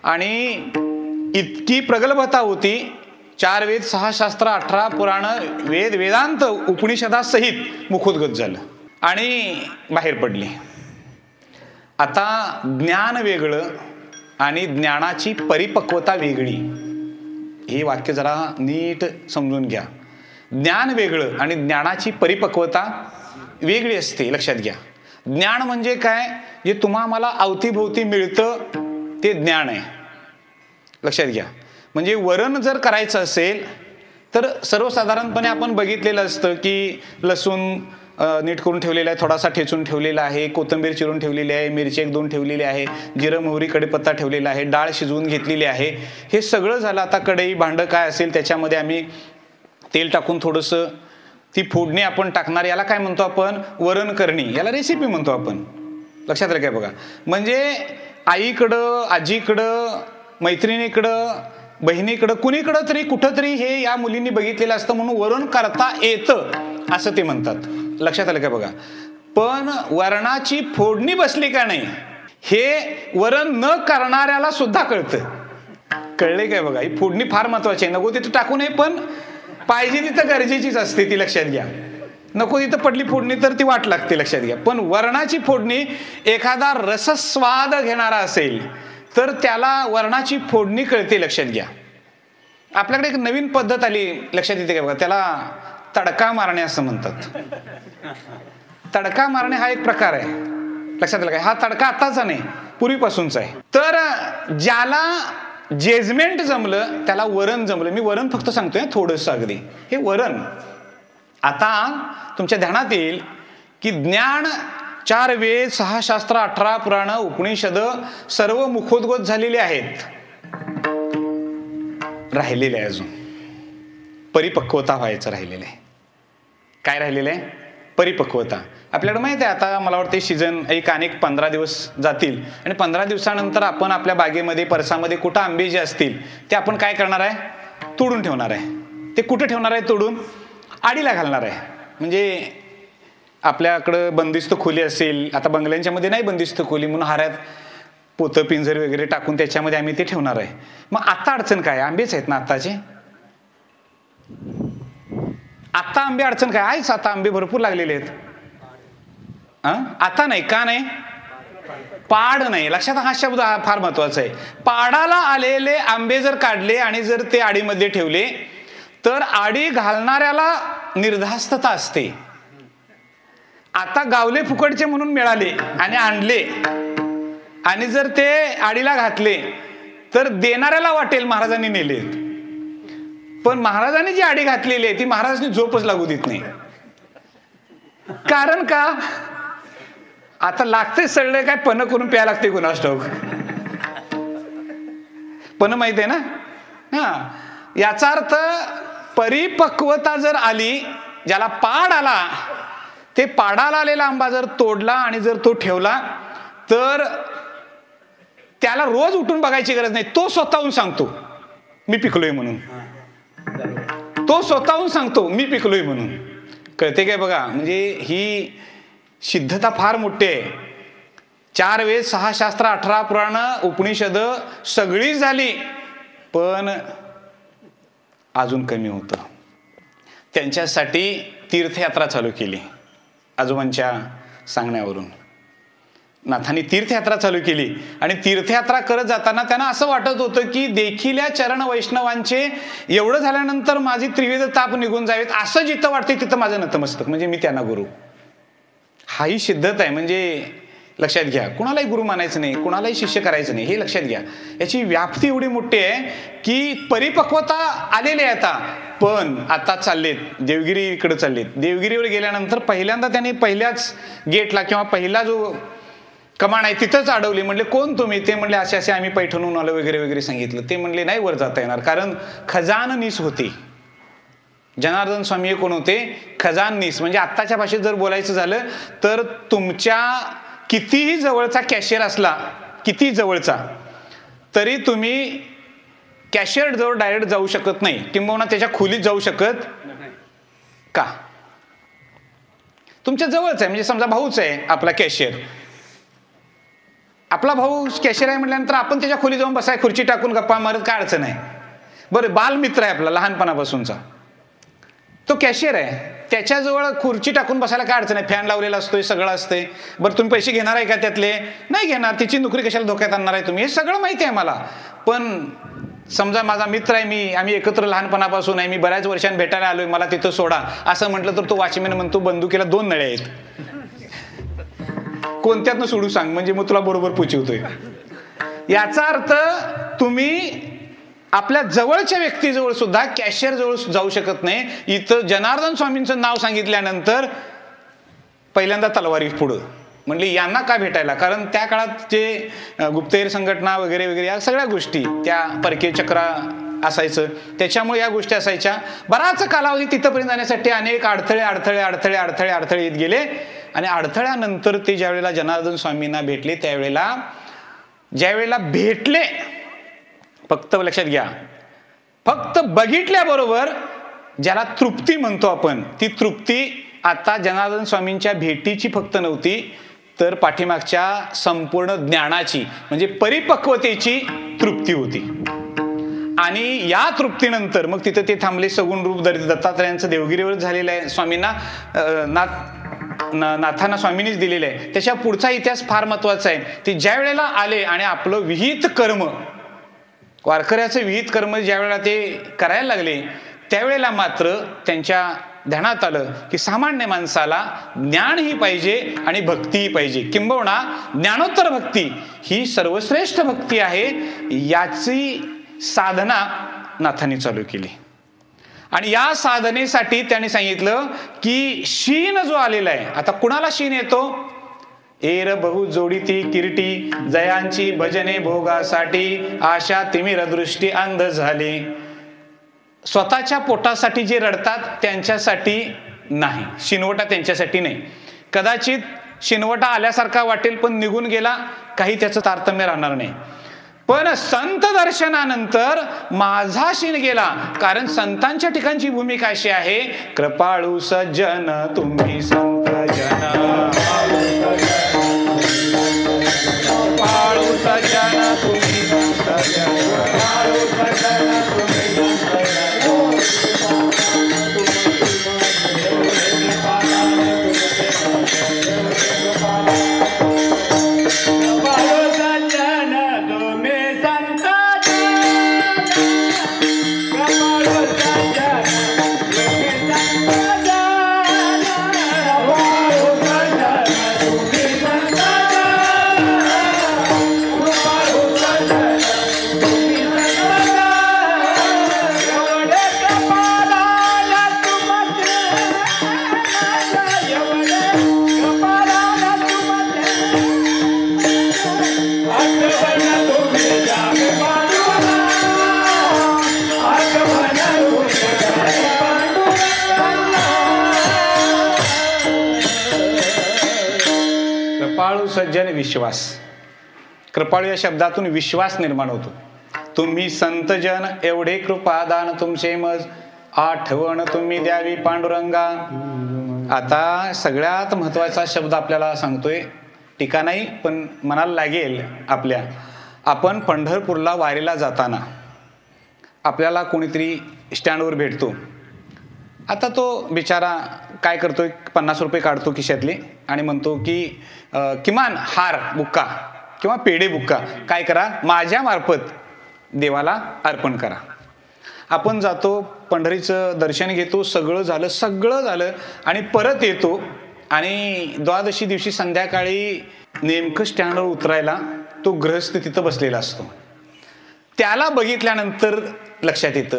आणि इतकी प्रगल्भता होती, 4 वेद 6 शास्त्र 18 पुराण वेद वेदांत उपनिषदासहित मुखोद्गत झालं आणि बाहेर पडले. आता ज्ञान वेगळं आणि ज्ञानाची परिपक्वता वेगळी. हे वाक्य जरा नीट समजून घ्या. ज्ञान वेगळं आणि ज्ञानाची परिपक्वता वेगळी असते, लक्षात घ्या. ज्ञान म्हणजे काय, जे तुम्हा मला अवतीभोवती मिळतं ते ज्ञान आहे, लक्षात घ्या. म्हणजे वरण जर करायचं असेल तर सर्वसाधारणपणे आपण बघितलेलं असतं की लसूण नीट करून ठेवलेला आहे, थोडासा ठेचून ठेवलेला आहे, कोथिंबीर चिरून ठेवलेली आहे, मिरची 1-2 ठेवलेली आहे, जिरं मोहरी कढीपत्ता ठेवलेला आहे, डाळ शिजवून घेतलेली आहे. हे सगळं झालं. आता कढई भांडं काय असेल त्याच्यामध्ये आम्ही तेल टाकून थोडंसं ती फोडणी आपण टाकणार. याला काय म्हणतो आपण, वरण करणी. याला रेसिपी म्हणतो आपण, लक्षात राहा काय बघा. म्हणजे आईकडं, आजीकडं, मैत्रिणीकडं, बहिणीकडं, कुणीकडं तरी कुठंतरी हे या मुलींनी बघितलेलं असतं म्हणून वरण करता येतं असं ते म्हणतात, लक्षात आलं काय बघा. पण वरणाची फोडणी बसली का नाही हे वरण न करणाऱ्याला सुद्धा कळतं. कळले काय बघा. ही फोडणी फार महत्वाची आहे. नको तिथं टाकू नये, पण पाहिजे तिथं गरजेचीच असते ती, लक्षात घ्या. नको तिथं पडली फोडणी तर ती वाट लागते, लक्षात घ्या. पण वरणाची फोडणी, एखादा रसस्वाद घेणारा असेल तर त्याला वरणाची फोडणी कळते, लक्षात घ्या. आपल्याकडे एक नवीन पद्धत आली, लक्षात येते का बघा. त्याला तडका मारणे असं म्हणतात. तडका मारणे हा एक प्रकार आहे, लक्षात आलं काय. हा तडका आताचा नाही, पूर्वीपासूनचा आहे. तर ज्याला जेजमेंट जमलं त्याला वरण जमलं. मी वरण फक्त सांगतोय थोडंसं, अगदी हे वरण. आता तुमच्या ध्यानात येईल की ज्ञान 4 वेद 6 शास्त्र 18 पुराण उपनिषद सर्व मुखोद्गत झालेले आहेत. राहिलेले आहे अजून परिपक्वता व्हायचं राहिलेलं आहे. काय राहिलेलं आहे, परिपक्वता. आपल्याकडे माहिती आहे, आता मला वाटतं सीझन अनेक 15 दिवस जातील आणि 15 दिवसानंतर आपण आपल्या बागेमध्ये, परसामध्ये कुठं आंबे जे असतील ते आपण काय करणार आहे, तोडून ठेवणार आहे. ते कुठे ठेवणार आहे, तोडून आडीला घालणार आहे. म्हणजे आपल्याकडं बंदिस्त खोली असेल, आता बंगल्यांच्या मध्ये नाही बंदिस्त खोली, म्हणून हाऱ्यात पोतं पिंजर वगैरे टाकून त्याच्यामध्ये आम्ही ते ठेवणार आहे. मग आता अडचण काय, आंबेच आहेत ना आताचे. आता आंबे अडचण काय आहेच, आता आंबे भरपूर लागलेले आहेत. आता नाही का, नाही पाड नाही, लक्षात. हा शब्द फार महत्वाचा आहे. पाडाला आलेले आंबे जर काढले आणि जर ते आडीमध्ये ठेवले तर आडी घालणाऱ्याला निर्धास्तता असते. आता गावले फुकटचे म्हणून मिळाले आणि आणले आणि जर ते आडीला घातले तर देणाऱ्याला वाटेल महाराजांनी नेले. पण महाराजांनी जी आडी घातलेली आहे ती महाराजांनी झोपच लागू देत नाही. कारण का, आता लागते सळले काय, पन करून प्या लागते कुणास ठाऊक. पण माहित आहे ना. हा, याचा अर्थ परिपक्वता जर आली, ज्याला पाड आला, ते पाडाला आलेला आंबा जर तोडला आणि जर तो ठेवला तर त्याला रोज उठून बघायची गरज नाही. तो स्वतःहून सांगतो मी पिकलोय म्हणून. तो स्वतःहून सांगतो मी पिकलोय म्हणून. कळते काय बघा. म्हणजे ही सिद्धता फार मोठी आहे. 4 वेद 6 शास्त्र 18 पुराण उपनिषद सगळी झाली, पण अजून कमी होतं. त्यांच्यासाठी तीर्थयात्रा चालू केली. आजोबांच्या सांगण्यावरून नाथांनी तीर्थयात्रा चालू केली आणि तीर्थयात्रा करत जाताना त्यांना असं वाटत होतं की देखील चरण वैष्णवांचे एवढं झाल्यानंतर माझी त्रिविध ताप निघून जावेत, असं जिथं वाटते तिथं माझं नतमस्तक, म्हणजे मी त्यांना गुरु. हाही सिद्धत आहे. म्हणजे लक्षात घ्या, कुणालाही गुरु मानायचं नाही, कुणालाही शिष्य करायचं नाही, हे लक्षात घ्या. याची व्याप्ती एवढी मोठी आहे की परिपक्वता आलेली आहे आता. पण आता चाललेत देवगिरीकडे, चाललेत. देवगिरीवर गेल्यानंतर पहिल्यांदा त्यांनी पहिल्याच गेटला किंवा पहिला जो कमान आहे तिथंच अडवली. म्हणले कोण तुम्ही? ते म्हणले असे असे आम्ही पैठणहून आलो वगैरे वगैरे सांगितलं. ते म्हणले नाही वर जाता येणार, कारण खजाननीस होते. जनार्दन स्वामी हे कोण होते? खजाननीस. म्हणजे आत्ताच्या भाषेत जर बोलायचं झालं तर तुमच्या कितीही जवळचा कॅशियर असला, किती जवळचा, तरी तुम्ही कॅशियर जवळ डायरेक्ट जाऊ शकत नाही, किंबहुना त्याच्या खोलीत जाऊ शकत का? तुमच्या जवळच आहे, म्हणजे समजा भाऊच आहे आपला कॅशियर, आपला भाऊ कॅशियर आहे म्हटल्यानंतर आपण त्याच्या खोली जाऊन बसाय, खुर्ची टाकून गप्पा मारत, काय अडचण आहे. बरं, बालमित्र आहे आपला लहानपणापासूनचा, तो कॅशियर आहे, त्याच्याजवळ खुर्ची टाकून बसायला काय अडचण आहे. फॅन लावलेला असतोय, सगळं असतंय. बरं, तुम्ही पैसे घेणार आहे का त्यातले? नाही घेणार. तिची नोकरी कशाला धोक्यात आणणार आहे तुम्ही? हे सगळं माहिती आहे मला. पण समजा माझा मित्र आहे, आम्ही एकत्र लहानपणापासून आहे, मी बऱ्याच वर्षांनी भेटायला आलोय, मला तिथं सोडा असं म्हटलं तर तो वॉचमॅन म्हणतो बंदुकीला 2 नळे आहेत, कोणत्यातनं सोडू सांग, म्हणजे मग तुला बरोबर पोचवतोय. याचा अर्थ तुम्ही आपल्या जवळच्या व्यक्तीजवळ सुद्धा कॅशियर जवळ जाऊ शकत नाही. इथं जनार्दन स्वामींचं नाव सांगितल्यानंतर पहिल्यांदा तलवारी पुढं म्हणले यांना का भेटायला. कारण त्या काळात जे गुप्तहेर संघटना वगैरे वगैरे या सगळ्या गोष्टी, त्या परकीय चक्रा असायचं, त्याच्यामुळे या गोष्टी असायच्या. बराच कालावधी तिथंपर्यंत जाण्यासाठी अनेक अडथळे येत गेले. आणि अडथळ्यानंतर ते ज्यावेळेला जनार्दन स्वामींना भेटले, ज्यावेळेला भेटले, फक्त लक्षात घ्या, फक्त बघितल्याबरोबर ज्याला तृप्ती म्हणतो आपण, ती तृप्ती आता जनार्दन स्वामींच्या भेटीची फक्त नव्हती, तर पाठीमागच्या संपूर्ण ज्ञानाची म्हणजे परिपक्वतेची तृप्ती होती. आणि या तृप्तीनंतर मग तिथं ते थांबले. सगुण रूप दत्तात्रयांचं देवगिरीवर झालेलं आहे, स्वामींना नाथांना स्वामींनीच दिलेलं आहे. त्याच्या पुढचा इतिहास फार महत्वाचा आहे. ते ज्या वेळेला आले आणि आपलं विहित कर्म, वारकऱ्याचं विहित कर्म ज्या वेळेला ते करायला लागले, त्यावेळेला मात्र त्यांच्या ध्यानात आलं की सामान्य माणसाला ज्ञानही पाहिजे आणि भक्तीही पाहिजे, किंबहुना ज्ञानोत्तर भक्ती ही सर्वश्रेष्ठ भक्ती आहे. याची साधना नाथांनी चालू केली. आणि या साधनेसाठी त्यांनी सांगितलं की शीन जो आलेला आहे, आता कुणाला शीन येतो? एर बहु जोडीती किरीटी, जयांची भजने भोगासाठी, आशा तिमिर दृष्टी अंध झाली. स्वतःच्या पोटासाठी जे रडतात त्यांच्यासाठी नाही, शिनवटा त्यांच्यासाठी नाही. कदाचित शिनवटा आल्यासारखा वाटेल पण निघून गेला, काही त्याचं तारतम्य राहणार नाही. पण संत दर्शनानंतर माझा शीन गेला. कारण संतांच्या ठिकाणची भूमिका अशी आहे, कृपाळू सज्जन तुम्ही संत जन, कृपाळू सज्जन तुम्ही संत जन, कृपाळू सज्जन तुम्ही संत जन. सज्जन विश्वास, कृपाळू या शब्दातून विश्वास निर्माण होतो. तुम्ही संतजन एवढे कृपादान तुमचे मज, आठवण तुम्ही द्यावी पांडुरंगा. आता सगळ्यात महत्वाचा शब्द आपल्याला सांगतोय, टीका नाही पण मनाला लागेल आपल्या. आपण पंढरपूरला वारीला जाताना आपल्याला कोणीतरी स्टँडवर भेटतो. आता तो बिचारा काय करतोय, 50 रुपये काढतो खिशातले आणि म्हणतो की किमान हार बुक्का किंवा पेढे बुक्का काय करा, माझ्या मार्फत देवाला अर्पण करा. आपण जातो, पंढरीचं दर्शन घेतो, सगळं झालं आणि परत येतो. आणि द्वादशी दिवशी संध्याकाळी नेमकं स्टँडवर उतरायला तो गृहस्थ तिथं बसलेला असतो. त्याला बघितल्यानंतर लक्षात येतं,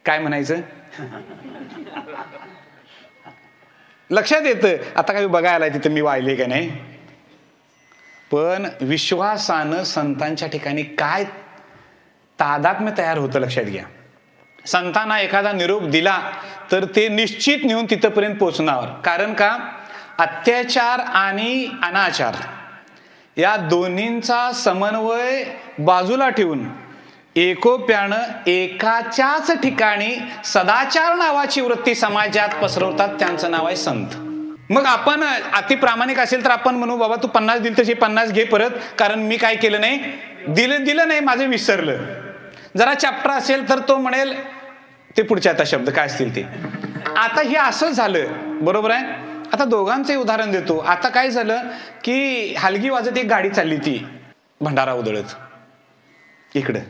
काय म्हणायचं, लक्षात येतं आता काय बघायला तिथं मी वाहिले का नाही. पण विश्वासानं संतांच्या ठिकाणी काय तादात्म्य तयार होतं लक्षात घ्या. संतांना एखादा निरोप दिला तर ते निश्चित नेऊन तिथपर्यंत पोहोचणार. कारण का, अत्याचार आणि अनाचार या दोन्हींचा समन्वय बाजूला ठेवून एकोप्यानं एकाच्याच ठिकाणी सदाचार नावाची वृत्ती समाजात पसरवतात, त्यांचं नाव आहे संत. मग आपण अति प्रामाणिक असेल तर आपण म्हणू बाबा तू 50 दिल तसे 50 घे परत, कारण मी काय केलं नाही, दिलं नाही, माझं विसरलं. जरा चॅप्टर असेल तर तो म्हणेल ते पुढचे आता शब्द काय असतील ते. आता हे असं झालं, बरोबर आहे. आता दोघांचे उदाहरण देतो. आता काय झालं की हलगी वाजत एक गाडी चालली, ती भंडारा उधळत इकडं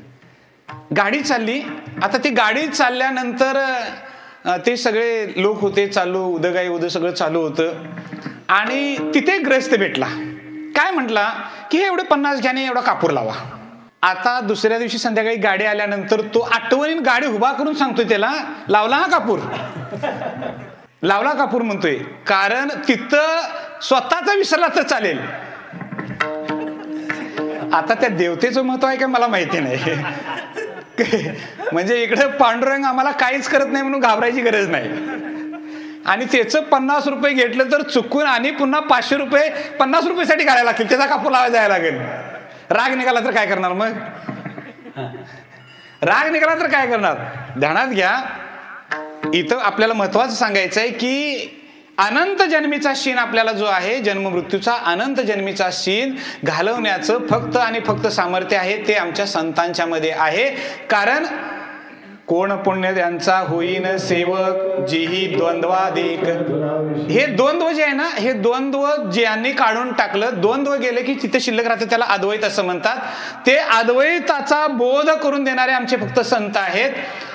गाडी चालली. आता ती गाडी चालल्यानंतर ते सगळे लोक होते चालू, उदगाई उद सगळं चालू होतं. आणि तिथे ग्रस्त भेटला. काय म्हटला की हे एवढे 50 घ्याने एवढा कापूर लावा. आता दुसऱ्या दिवशी संध्याकाळी गाडी आल्यानंतर तो आठवणीन गाडी उभा करून सांगतोय त्याला, लावला हा कापूर, लावला कापूर म्हणतोय. कारण तिथं स्वतःचा विसरला तर चालेल. आता त्या देवतेचं महत्व आहे का मला माहिती नाही. म्हणजे इकडे पांडुरंग आम्हाला काहीच करत नाही म्हणून घाबरायची गरज नाही. आणि त्याचं 50 रुपये घेतलं तर चुकून आणि पुन्हा 500 रुपये 50 रुपयासाठी घालायला लागतील, त्याचा कापूर लावायला जायला लागेल. राग निघाला तर काय करणार, मग राग निघाला तर काय करणार. ध्यानात घ्या, इथं आपल्याला महत्वाचं सांगायचं आहे की अनंत जन्मीचा शीन आपल्याला जो आहे, जन्म मृत्यूचा अनंत जन्मीचा शीन घालवण्याचं फक्त आणि फक्त सामर्थ्य आहे ते आमच्या संतांच्या मध्ये आहे. कारण कोण पुण्य त्यांचा होईन सेवक, जीही द्वंद्वादिक. हे द्वंद्व जे आहे ना, हे द्वंद्व ज्यांनी काढून टाकलं, द्वंद्व गेले की तिथे शिल्लक राहतं, त्याला अद्वैत असं म्हणतात. ते अद्वैताचा बोध करून देणारे आमचे फक्त संत आहेत.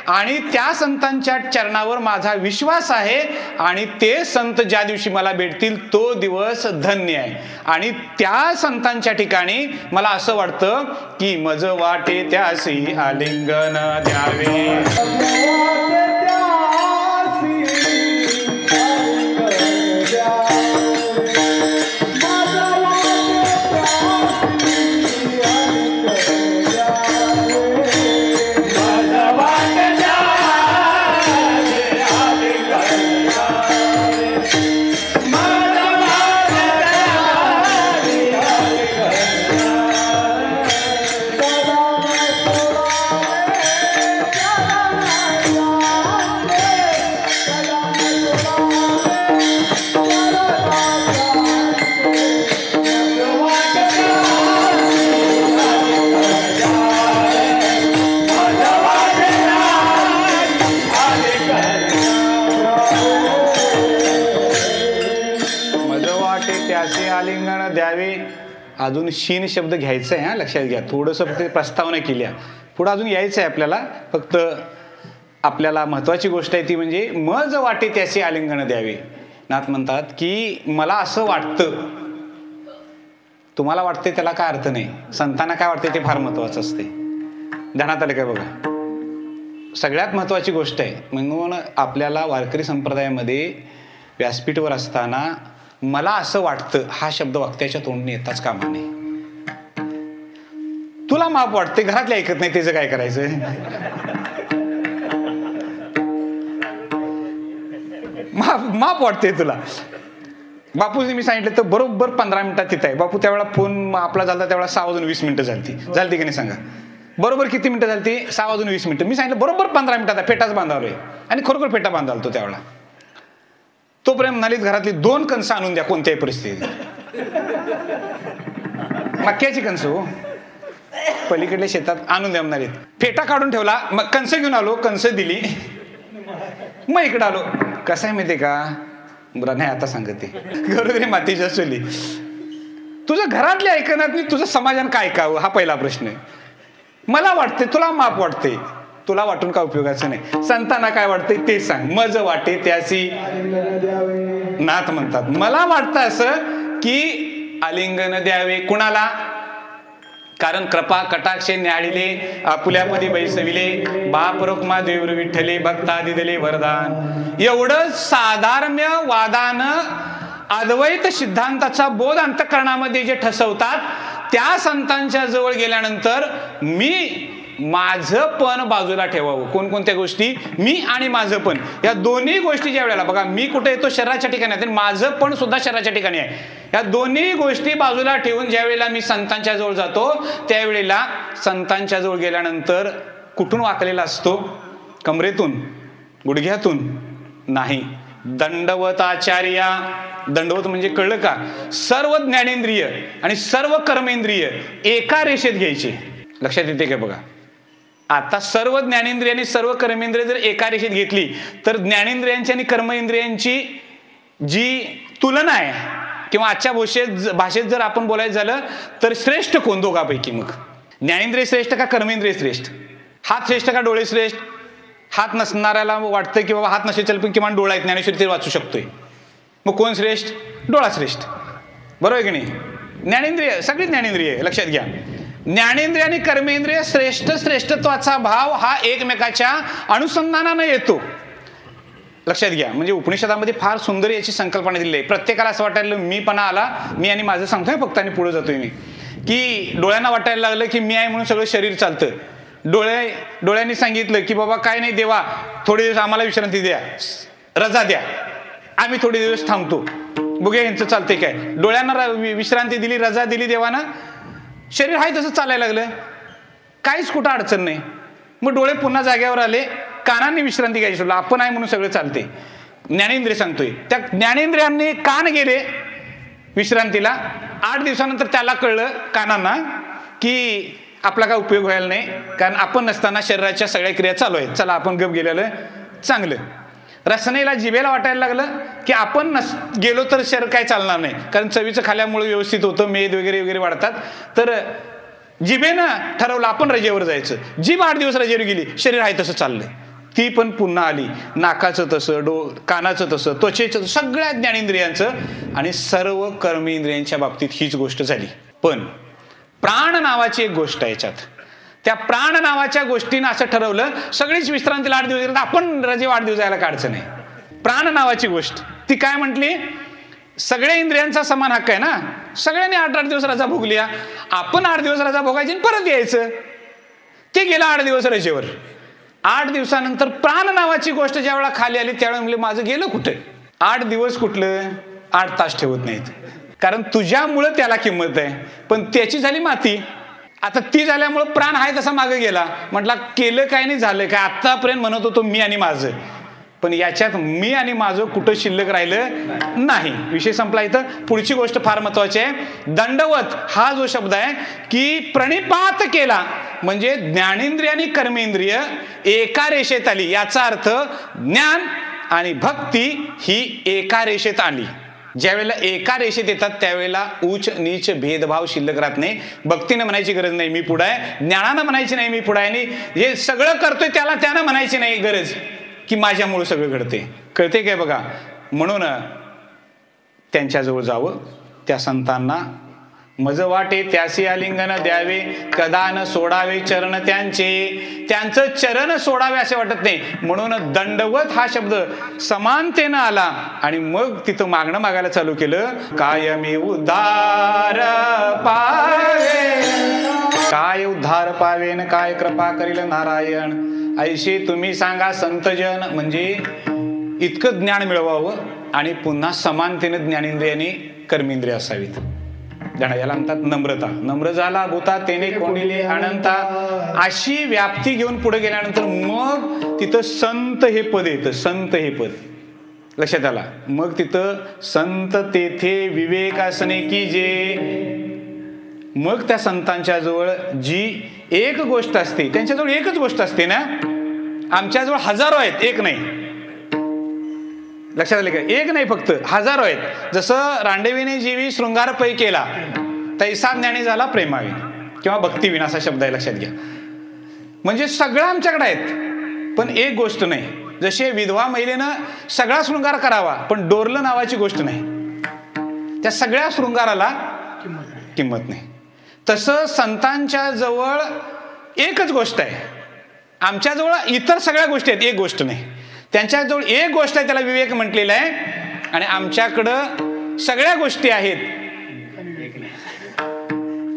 आणि त्या संतांच्या चरणावर माझा विश्वास आहे. आणि ते संत ज्या दिवशी मला भेटतील तो दिवस धन्य आहे. आणि त्या संतांच्या ठिकाणी मला असं वाटतं की मज वाटे त्यासी आलिंगन द्यावे. अजून शीन शब्द घ्यायचा आहे, लक्षात घ्या. थोडंसं फक्त प्रस्तावना केली, पुढे अजून यायचं आहे आपल्याला. फक्त आपल्याला महत्वाची गोष्ट आहे ती म्हणजे मज वाटे त्याचे आलिंगन द्यावे. नाथ म्हणतात की मला असं वाटतं, तुम्हाला वाटते त्याला काय अर्थ नाही, संतांना काय वाटते ते फार महत्वाचं असते. ध्यानात आलं काय बघा, सगळ्यात महत्वाची गोष्ट आहे. म्हणून आपल्याला वारकरी संप्रदायामध्ये व्यासपीठवर असताना मला असं वाटतं हा शब्द वक्त्याच्या तोंडून येताच कामा नये. तुला माप वाटते, घरातले ऐकत नाही, त्याचं काय करायचं. माप वाटते तुला. बापूने मी सांगितलं तर बरोबर 15 मिनिटात तिथं आहे. बापू त्यावेळेला फोन आपला झाला त्यावेळेला 6:20 झालती की नाही सांगा. बरोबर किती मिनिटं झाली? 6:20. मी सांगितलं बरोबर 15 मिनिटात फेटाच बांधावलोय. आणि खरोखर फेटा बांधाल तो त्यावेळेला. तोपर्यंत म्हणालीत घरातली 2 कणसं आणून द्या कोणत्याही परिस्थितीत. मक्याची कणसं हो, पलीकडल्या शेतात आणून द्या म्हणालीत. फेटा काढून ठेवला, मग कणसं घेऊन आलो, कणसं दिली, मग इकडं आलो. कसं आहे माहितीये का, बरं नाही आता सांगते, घरोघरी मातीच्या चुली. तुझं घरातले ऐकणार नाही, तुझं समाजान काय ऐकावं हा पहिला प्रश्न आहे. मला वाटते तुला माप वाटते, तुला वाटून काय उपयोगाचं नाही. संतांना काय वाटतंय ते सांग. मज वाटे त्यासी नाथ म्हणतात. मला वाटतं असं की आलिंगन द्यावे. कुणाला? कारण कृपा कटाक्षे न्याळिले आपुल्यापदी बैसविले बाप रुक्मा देवर विठ्ठले भक्ता दिदले वरदान. एवढं साधारम्य वादानं अद्वैत सिद्धांताचा बोध अंतःकरणामध्ये जे ठसवतात त्या संतांच्या जवळ गेल्यानंतर मी माझं पण बाजूला ठेवावं. कोणकोणत्या गोष्टी? मी आणि माझं पण, या दोन्ही गोष्टी ज्या वेळेला बघा, मी कुठे येतो शरीराच्या ठिकाणी आहे, माझं पण सुद्धा शरीराच्या ठिकाणी आहे. या दोन्ही गोष्टी बाजूला ठेवून ज्या वेळेला मी संतांच्या जवळ जातो त्यावेळेला संतांच्या जवळ गेल्यानंतर कुठून वाकलेला असतो? कमरेतून, गुडघ्यातून नाही, दंडवत आचार्या. दंडवत म्हणजे कळलं का? सर्व ज्ञानेंद्रिय आणि सर्व कर्मेंद्रिय एका रेषेत घ्यायची. लक्षात येते का बघा? आता सर्व ज्ञानेंद्रिय आणि सर्व कर्मेंद्रिय जर एका रेषेत घेतली तर ज्ञानेंद्रियांची आणि कर्मेंद्रियांची जी तुलना आहे किंवा आजच्या भाषेत जर आपण बोलायचं झालं तर श्रेष्ठ कोण दोघांपैकी? मग ज्ञानेंद्रिय श्रेष्ठ का कर्मेंद्रिय श्रेष्ठ? हात श्रेष्ठ का डोळे श्रेष्ठ? हात नसणाऱ्याला वाटतं की बाबा हात नसेल पण किमान डोळा आहे, ज्ञानेश्वरी ते वाचू शकतोय. मग कोण श्रेष्ठ? डोळा श्रेष्ठ. बरोबर आहे की नाही? ज्ञानेंद्रिय सगळी ज्ञानेंद्रिय लक्षात घ्या. ज्ञानेंद्रिय आणि कर्मेंद्रिय श्रेष्ठत्वाचा भाव हा एकमेकाच्या अनुसंधानानं येतो. लक्षात घ्या. म्हणजे उपनिषदामध्ये फार सुंदर याची संकल्पना दिली आहे. प्रत्येकाला असं वाटायला मीपणा आला, मी आणि माझं सांगतोय फक्त आणि पुढे जातोय मी, की डोळ्यांना वाटायला लागलं की मी आहे म्हणून सगळं शरीर चालतं. डोळ्यांनी सांगितलं की बाबा काय नाही देवा, थोडे दिवस आम्हाला विश्रांती द्या, रजा द्या, आम्ही थोडे दिवस थांबतो, बघूया यांचं चालतंय काय. डोळ्यांना विश्रांती दिली, रजा दिली देवानं, शरीर आहे तसं चालायला लागलं, काहीच कुठं अडचण नाही. मग डोळे पुन्हा जाग्यावर आले, कानांनी विश्रांती घ्यायची सोडलं, आपण आहे म्हणून सगळं चालते. ज्ञानेंद्रिय सांगतोय त्या ज्ञानेंद्रियांनी कान गेले विश्रांतीला. 8 दिवसानंतर त्याला कळलं कानांना की आपला काय उपयोग व्हायला नाही, कारण आपण नसताना शरीराच्या सगळ्या क्रिया चालू आहेत, चला आपण गप गेलेलं चांगलं. रसनेला जिभेला वाटायला लागलं की आपण गेलो तर शरीर काय चालणार नाही, कारण चवीचं खाल्यामुळे व्यवस्थित होतं, मेद वगैरे वगैरे वाढतात. तर जिभेनं ठरवलं आपण रजेवर जायचं. जीभ 8 दिवस रजेवर गेली, शरीर आहे तसं चाललंय. ती पण पुन्हा आली, नाकाचं तसं, कानाचं तसं, त्वचेचं, सगळ्या ज्ञानेंद्रियांचं आणि सर्व कर्मेंद्रियांच्या बाबतीत हीच गोष्ट झाली. पण प्राण नावाची एक गोष्ट आहे याच्यात. त्या प्राण नावाच्या गोष्टीनं असं ठरवलं सगळीच विश्रांतीला 8 दिवस, आपण रजे 8 दिवस जायला काढचं नाही. प्राण नावाची गोष्ट ती काय म्हटली? सगळ्या इंद्रियांचा समान हक्क आहे ना, सगळ्यांनी 8 दिवस रजा भोगली, आपण 8 दिवस रजा भोगायची आणि परत यायचं. ते गेलं 8 दिवस रजेवर. 8 दिवसानंतर प्राण नावाची गोष्ट ज्या वेळा खाली आली त्यावेळेला म्हणले माझं गेलं कुठे? 8 दिवस कुठलं? 8 तास ठेवत नाहीत, कारण तुझ्यामुळं त्याला किंमत आहे, पण त्याची झाली माती. आता ती झाल्यामुळं प्राण आहे तसा मागे गेला. म्हटला केलं काय नाही झालं काय, आतापर्यंत म्हणत होतो मी आणि माझं, पण याच्यात मी आणि माझं कुठं शिल्लक राहिलं नाही. विषय संपला. इथं पुढची गोष्ट फार महत्वाची आहे. दंडवत हा जो शब्द आहे की प्रणिपात केला म्हणजे ज्ञानेंद्रिय आणि कर्मेंद्रिय एका रेषेत आली. याचा अर्थ ज्ञान आणि भक्ती ही एका रेषेत आली. ज्यावेळेला एका रेषेत येतात त्यावेळेला उच्च नीच भेदभाव शिल्लक राहत नाही. भक्तीनं म्हणायची गरज नाही मी पुढं आहे, ज्ञानानं म्हणायची नाही मी पुढं आहे, आणि जे सगळं करतोय त्यानं म्हणायची नाही गरज की माझ्यामुळे सगळं घडते. कळते काय बघा? म्हणून त्यांच्याजवळ जावं, त्या संतांना मज वाटे त्यासी आलिंगन द्यावे, कदा न सोडावे चरण त्यांचं चरण सोडावे असे वाटत नाही. म्हणून दंडवत हा शब्द समानतेनं आला आणि मग तिथं मागणं मागायला चालू केलं. कायमी उद्धार पावे, काय उद्धार पावेन, काय कृपा करील नारायण, ऐशी तुम्ही सांगा संतजन. म्हणजे इतकं ज्ञान मिळवावं आणि पुन्हा समानतेने ज्ञानेंद्रियाने कर्मेंद्रिय असावीत. याला म्हणतात नम्रता. नम्र झाला भूता तेने कोणिले अनंता. अशी व्याप्ती घेऊन पुढे गेल्यानंतर मग तिथं संत हे पद येतं. संत हे पद लक्षात आला. मग तिथं संत तेथे विवेक असणे की जे. मग त्या संतांच्या जवळ जी एक गोष्ट असते, त्यांच्याजवळ एकच गोष्ट असते ना. आमच्याजवळ हजारो आहेत, एक नाही. लक्षात आले का? एक नाही, फक्त हजारो आहेत. जसं रांडेविने जीवी शृंगार पै केला तैसा ज्ञानी झाला प्रेमाविन किंवा भक्तीविन असा शब्द आहे. लक्षात घ्या. म्हणजे सगळं आमच्याकडे आहेत पण एक गोष्ट नाही. जसे विधवा महिलेनं सगळा शृंगार करावा पण डोरलं नावाची गोष्ट नाही, त्या सगळ्या शृंगाराला किंमत नाही. तसं संतांच्या जवळ एकच गोष्ट आहे. आमच्याजवळ इतर सगळ्या गोष्टी आहेत, एक गोष्ट नाही. त्यांच्याजवळ एक गोष्ट आहे, त्याला विवेक म्हटलेला आहे. आणि आमच्याकडं सगळ्या गोष्टी आहेत,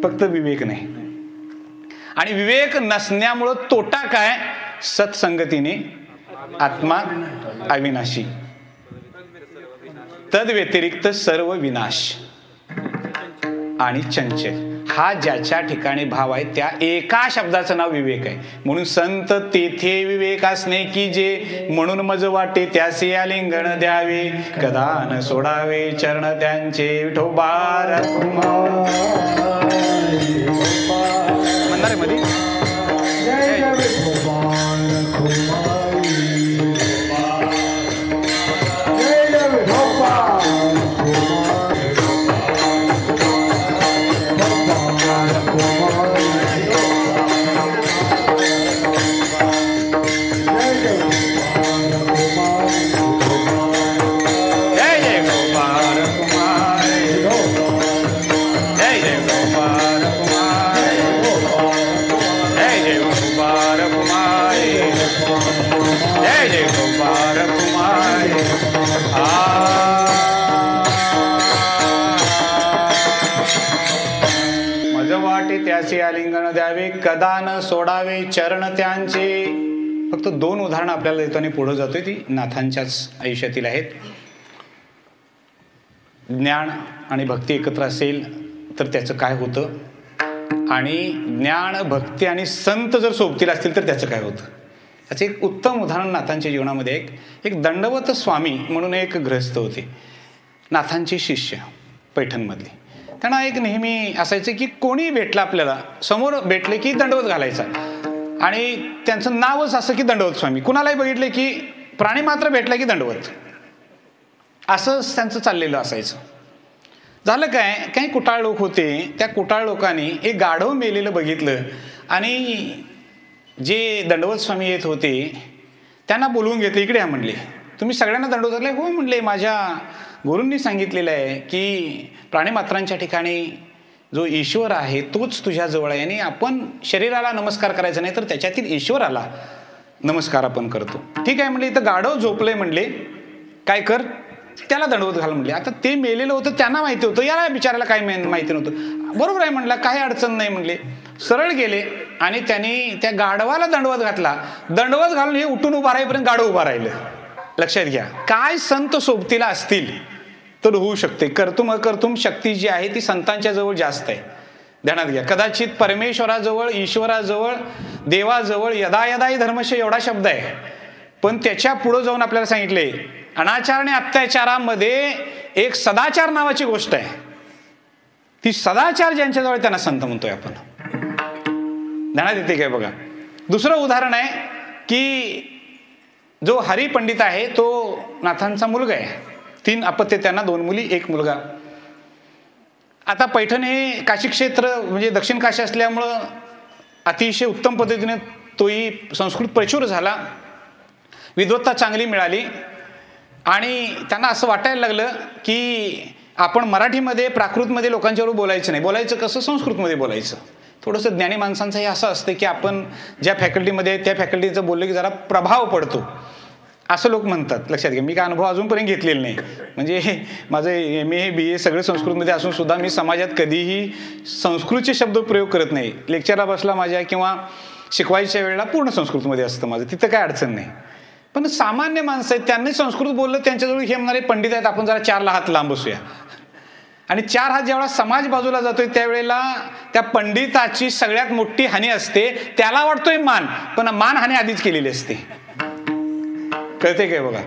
फक्त विवेक नाही. आणि विवेक नसण्यामुळं तोटा काय? सत्संगतीने आत्मा अविनाशी, तद व्यतिरिक्त सर्व विनाश आणि चंचल. हा ज्याच्या ठिकाणी भाव आहे त्या एका शब्दाचं नाव विवेक आहे. म्हणून संत तेथे विवेक असणे की जे, म्हणून मज वाटे त्यासे आलिंगन द्यावे, कदा न सोडावे चरण त्यांचे. विठोबा रखुमाई म्हणणार आहे मध्ये त्याचे आलिंगन द्यावे, कदा न सोडावे चरण त्यांचे. फक्त 2 उदाहरणं आपल्याला देतो आणि पुढे जातोय, ती नाथांच्याच आयुष्यातील आहेत. ज्ञान आणि भक्ती एकत्र असेल तर त्याचं काय होतं, आणि ज्ञान भक्ती आणि संत जर सोबतील असतील तर त्याचं काय होतं. याचं एक उत्तम उदाहरण नाथांच्या जीवनामध्ये एक दंडवत स्वामी म्हणून एक गृहस्थ होते, नाथांचे शिष्य पैठणमधले. त्यांना एक नेहमी असायचं की कोणी भेटलं आपल्याला, समोर भेटले की दंडवत घालायचा, आणि त्यांचं नावच असं की दंडवत स्वामी. कुणालाही बघितले की प्राणी मात्र भेटला की दंडवत, असंच त्यांचं चाललेलं असायचं. झालं काय, काही कुटाळ लोक होते, त्या कुटाळ लोकांनी एक गाढव मेलेलं बघितलं, आणि जे दंडवत स्वामी येत होते त्यांना बोलवून घेतले. इकडे या म्हणले, तुम्ही सगळ्यांना दंडवत घातले? हो म्हणले, माझ्या गुरूंनी सांगितलेलं आहे की प्राणीमात्रांच्या ठिकाणी जो ईश्वर आहे तोच तुझ्याजवळ आहे, आणि आपण शरीराला नमस्कार करायचा नाही तर त्याच्यातील ईश्वराला नमस्कार आपण करतो. ठीक आहे म्हणले, इथं गाढव झोपलंय म्हणले, काय कर, त्याला दंडवत घाल म्हणले. आता ते मेलेलं होतं, त्यांना माहिती होतं, याला बिचारायला काय माहिती नव्हतं. बरोबर आहे म्हणला, काही अडचण नाही म्हणले. सरळ गेले आणि त्यांनी त्या गाढवाला दंडवत घातला. दंडवत घालून हे उठून उभा राहीपर्यंत गाढव उभा राहिलं. लक्षात घ्या, काय संत सोबतीला असतील तर होऊ शकते. कर्तुम अकर्तुम शक्ती जी आहे ती संतांच्या जवळ जास्त आहे, ध्यानात घ्या. कदाचित परमेश्वराजवळ, ईश्वराजवळ, देवाजवळ यदा यदाही धर्मश एवढा शब्द आहे, पण त्याच्या पुढे जाऊन आपल्याला सांगितले अनाचार आणि अत्याचारामध्ये एक सदाचार नावाची गोष्ट आहे. ती सदाचार ज्यांच्याजवळ त्यांना संत म्हणतोय आपण. ध्यानात येते काय बघा. दुसरं उदाहरण आहे की जो हरिपंडित आहे तो नाथांचा मुलगा आहे. 3 अपत्य त्यांना, 2 मुली 1 मुलगा. आता पैठण हे काशी क्षेत्र म्हणजे दक्षिण काशी असल्यामुळं अतिशय उत्तम पद्धतीने तोही संस्कृत प्रचूर झाला, विद्वत्ता चांगली मिळाली, आणि त्यांना असं वाटायला लागलं की आपण मराठीमध्ये प्राकृतमध्ये लोकांच्यावर बोलायचं नाही, बोलायचं कसं, संस्कृतमध्ये बोलायचं. थोडंसं ज्ञानी माणसांचं हे असं असतं की आपण ज्या फॅकल्टीमध्ये त्या फॅकल्टीचं बोललं की जरा प्रभाव पडतो, असं लोक म्हणतात. लक्षात घ्या, मी काय अनुभव अजूनपर्यंत घेतलेला नाही. म्हणजे माझं MA BA सगळं संस्कृतमध्ये असून सुद्धा मी समाजात कधीही संस्कृतचे शब्द प्रयोग करत नाही. लेक्चरला बसला माझ्या किंवा शिकवायच्या वेळेला पूर्ण संस्कृतमध्ये असतं माझं, तिथं काय अडचण नाही. पण सामान्य माणसं आहेत, त्यांनी संस्कृत बोललं, त्यांच्याजवळ हे म्हणणारे पंडित आहेत, आपण जरा 4 हात लांब बसूया. आणि 4 हात ज्यावेळेला समाज बाजूला जातोय त्यावेळेला त्या पंडिताची सगळ्यात मोठी हानी असते, त्याला वाटतोय मान, पण मानहानी आधीच केलेली असते. कळते काय बघा.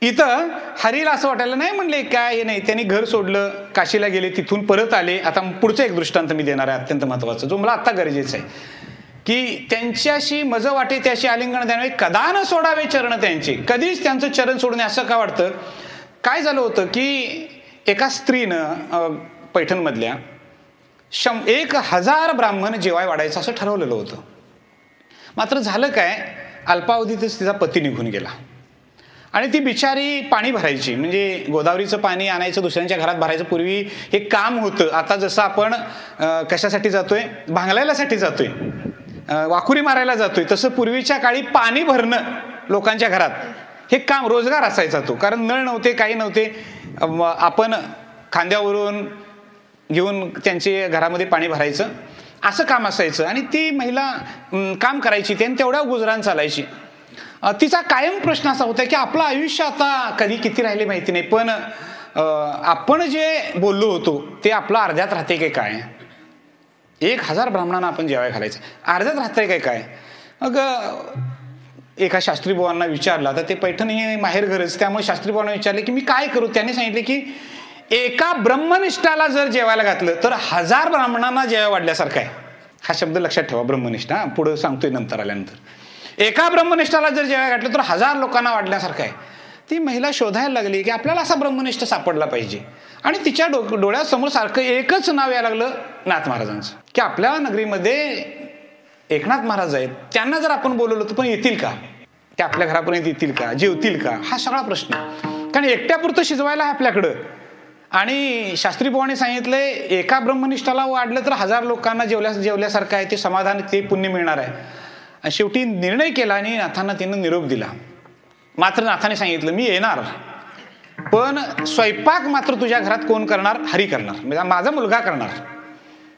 इथं हरीला असं वाटायला नाही म्हणले काय हे नाही, त्यांनी घर सोडलं, काशीला गेले, तिथून परत आले. आता पुढचा एक दृष्टांत मी देणार आहे अत्यंत महत्वाचा, जो मला आता गरजेचं आहे, की त्यांच्याशी मज वाटे त्याशी आलिंगन द्यावे, कदा न सोडावे चरण त्यांचे. कधीच त्यांचं चरण सोडणे असं का वाटतं. काय झालं होतं की एका स्त्रीनं पैठणमधल्या 1000 ब्राह्मण जेवाय वाढायचं असं ठरवलेलं होतं. मात्र झालं काय, अल्पावधीतच तिचा पती निघून गेला, आणि ती बिचारी पाणी भरायची, म्हणजे गोदावरीचं पाणी आणायचं, दुसऱ्यांच्या घरात भरायचं. पूर्वी हे काम होतं. आता जसं आपण कशासाठी जातोय, भांगलायलासाठी जातोय, वाकुरी मारायला जातोय, तसं पूर्वीच्या काळी पाणी भरणं लोकांच्या घरात हे काम, रोजगार असायचा तो. कारण नळ नव्हते, काही नव्हते, आपण खांद्यावरून घेऊन त्यांचे घरामध्ये पाणी भरायचं, असं काम असायचं. आणि ती महिला काम करायची, त्याने तेवढ्या गुजराण चालायची. तिचा कायम प्रश्न असा होता की आपलं आयुष्य आता कधी किती राहिले माहिती नाही, पण आपण जे बोललो होतो ते आपलं अर्ध्यात राहते काय काय? 1000 ब्राह्मणांना आपण जेवाय घालायचं, अर्ध्यात राहतंय काय काय? मग एका शास्त्री बुवांना विचारला, तर ते पैठण हे माहेर घरच, त्यामुळे शास्त्री बुवांना विचारले की मी काय करू? त्यांनी सांगितले की एका ब्रह्मनिष्ठाला जर जेवायला घातलं तर 1000 ब्राह्मणांना जेवाय वाढल्यासारखं आहे. हा शब्द लक्षात ठेवा, ब्रह्मनिष्ठा. पुढे सांगतोय नंतर आल्यानंतर. एका ब्रह्मनिष्ठाला जर जेवाय घातलं तर 1000 लोकांना वाढल्यासारखं आहे. ती महिला शोधायला लागली की आपल्याला असा ब्रह्मनिष्ठ सापडला पाहिजे, आणि तिच्या डोळ्यासमोर सारखं एकच नाव यायला लागलं, नाथ महाराजांचं. की आपल्या नगरीमध्ये एकनाथ महाराज आहेत, त्यांना जर आपण बोलवलं तर पण येतील का? ते आपल्या घरापर्यंत येतील का? जेवतील का? हा सगळा प्रश्न. कारण एकट्यापुरतं शिजवायला आहे आपल्याकडं. आणि शास्त्री बुवांनी सांगितलंय एका ब्रह्मनिष्ठाला वाढलं तर 1000 लोकांना जेवल्यासारखं आहे, ते समाधान, ते पुण्य मिळणार आहे. आणि शेवटी निर्णय केला आणि नाथांना तिनं निरोप दिला. मात्र नाथाने सांगितलं मी येणार, पण स्वयंपाक मात्र तुझ्या घरात कोण करणार? हरी करणार, म्हणजे माझा मुलगा करणार.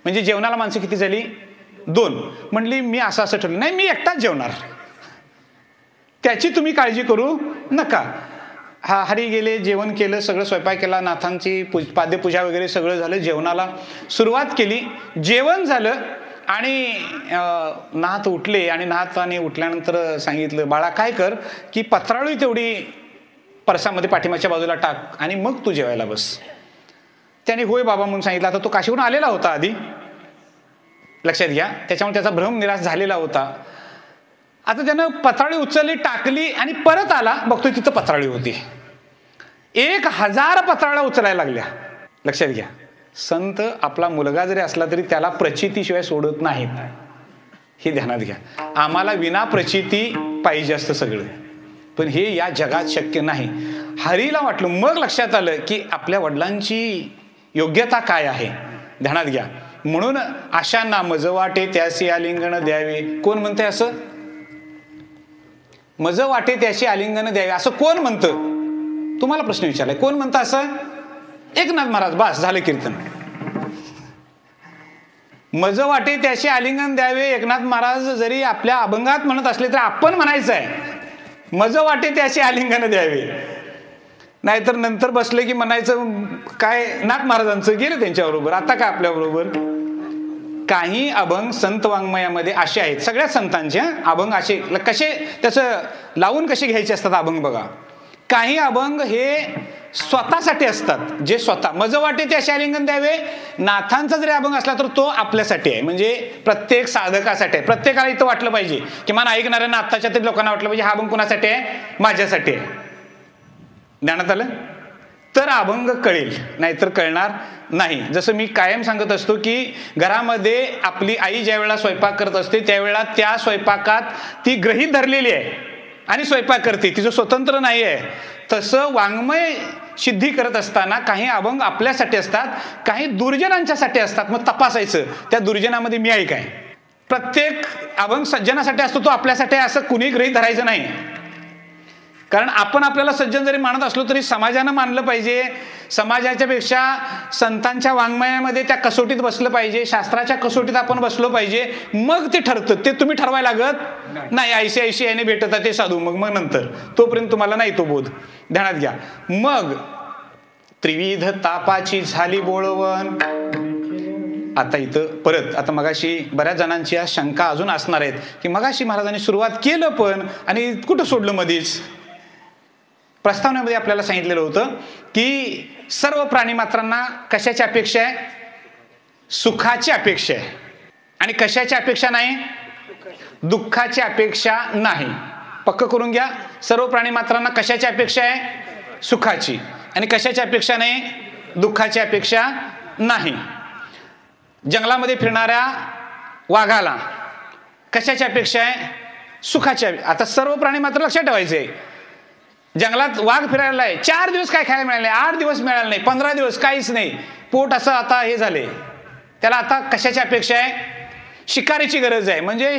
म्हणजे जेवणाला माणसं किती झाली? 2. म्हणली मी असं असं ठरलं, नाही मी एकटाच जेवणार, त्याची तुम्ही काळजी करू नका. हा हरी गेले, जेवण केलं, सगळं स्वयंपाक केला, नाथांची पाद्यपूजा वगैरे सगळं झालं, जेवणाला सुरुवात केली. जेवण झालं आणि नाथ उठले, आणि नाथाने उठल्यानंतर सांगितलं बाळा काय कर की पत्राळी तेवढी परसामध्ये पाठीमागच्या बाजूला टाक आणि मग तू जेवायला बस. त्याने होय बाबा म्हणून सांगितलं. आता तो काशीहून आलेला होता आधी, लक्षात घ्या, त्याच्यामुळे त्याचा भ्रम निराश झालेला होता. आता त्यानं पत्राळी उचलली, टाकली आणि परत आला, बघतोय तिथं पत्राळी होती. 1000 पत्राळ्या उचलायला लागल्या. लक्षात घ्या, संत आपला मुलगा जरी असला तरी त्याला प्रचितीशिवाय सोडत नाहीत, हे ध्यानात घ्या. आम्हाला विना प्रचिती पाहिजे असतं सगळं, पण हे या जगात शक्य नाही. हरीला वाटलं, मग लक्षात आलं की आपल्या वडिलांची योग्यता काय आहे, ध्यानात घ्या. म्हणून अशांना मज वाटे त्यासी आलिंगन द्यावे. कोण म्हणते असं? मज वाटे त्याशी आलिंगन द्यावे असं कोण म्हणतं? तुम्हाला प्रश्न विचारलाय, कोण म्हणतं असं? एकनाथ महाराज. बस झालं कीर्तन. मज वाटे त्याशी आलिंगन द्यावे एकनाथ महाराज जरी आपल्या अभंगात म्हणत असले तर आपण म्हणायचं आहे मज वाटे त्याशी आलिंगन द्यावे. नाहीतर नंतर बसले की म्हणायचं काय नाथ महाराजांचं गेलं त्यांच्याबरोबर, आता काय आपल्याबरोबर. काही अभंग संत वाङ्मयामध्ये असे आहेत, सगळ्या संतांचे अभंग असे कसे त्याचं लावून कसे घ्यायचे असतात अभंग बघा. काही अभंग हे स्वतःसाठी असतात, जे स्वतः मज वाटे ते असे आलिंगन द्यावे. नाथांचा जरी अभंग असला तर तो आपल्यासाठी आहे, म्हणजे प्रत्येक साधकासाठी आहे. प्रत्येकाला इथं वाटलं पाहिजे, किमान ऐकणाऱ्यांना आत्ताच्या तरी लोकांना वाटलं पाहिजे हा अभंग कुणासाठी आहे? माझ्यासाठी आहे. ध्यानात आलं तर अभंग कळेल, नाहीतर कळणार नाही. जसं मी कायम सांगत असतो की घरामध्ये आपली आई ज्या वेळेला स्वयंपाक करत असते त्यावेळेला त्या स्वयंपाकात ती गृहीत धरलेली आहे आणि स्वयंपाक करते, तिचं स्वतंत्र नाही आहे. तसं वाङ्मय सिद्धी करत असताना काही अभंग आपल्यासाठी असतात, काही दुर्जनांच्यासाठी असतात. मग तपासायचं त्या दुर्जनामध्ये मी आहे काय. प्रत्येक अभंग सज्जनासाठी असतो, तो आपल्यासाठी असं कुणी गृहीत धरायचं नाही. कारण आपण आपल्याला सज्जन जरी मानत असलो तरी समाजानं मानलं पाहिजे. समाजाच्या पेक्षा संतांच्या वाङ्मयामध्ये त्या कसोटीत बसलं पाहिजे, शास्त्राच्या कसोटीत आपण बसलो पाहिजे, मग ते ठरतं. ते तुम्ही ठरवायला लागत नाही. ऐशी याने भेटत ते साधू, मग नंतर तोपर्यंत तुम्हाला नाही तो बोध. ध्यानात घ्या. मग त्रिविध तापाची झाली बोळवण. आता इथं परत आता मगाशी बऱ्याच जणांची शंका अजून असणार आहेत की मगाशी महाराजांनी सुरुवात केलं पण आणि कुठं सोडलं मध्येच. प्रस्तावनेमध्ये आपल्याला सांगितलेलं होतं की सर्व प्राणीमात्रांना कशाची अपेक्षा आहे? सुखाची अपेक्षा आहे. आणि कशाची अपेक्षा नाही? दुःखाची अपेक्षा नाही. पक्क करून घ्या. सर्व प्राणीमात्रांना कशाची अपेक्षा आहे? सुखाची. आणि कशाची अपेक्षा नाही? दुःखाची अपेक्षा नाही. जंगलामध्ये फिरणाऱ्या वाघाला कशाची अपेक्षा आहे? सुखाची. आता सर्व प्राणी मात्र लक्षात ठेवायचे, जंगलात वाघ फिरायला आहे, 4 दिवस काय खायला मिळाले, 8 दिवस मिळाले नाही, 15 दिवस काहीच नाही, पोट असं आता हे झाले, त्याला आता कशाची अपेक्षा आहे? शिकारीची गरज आहे. म्हणजे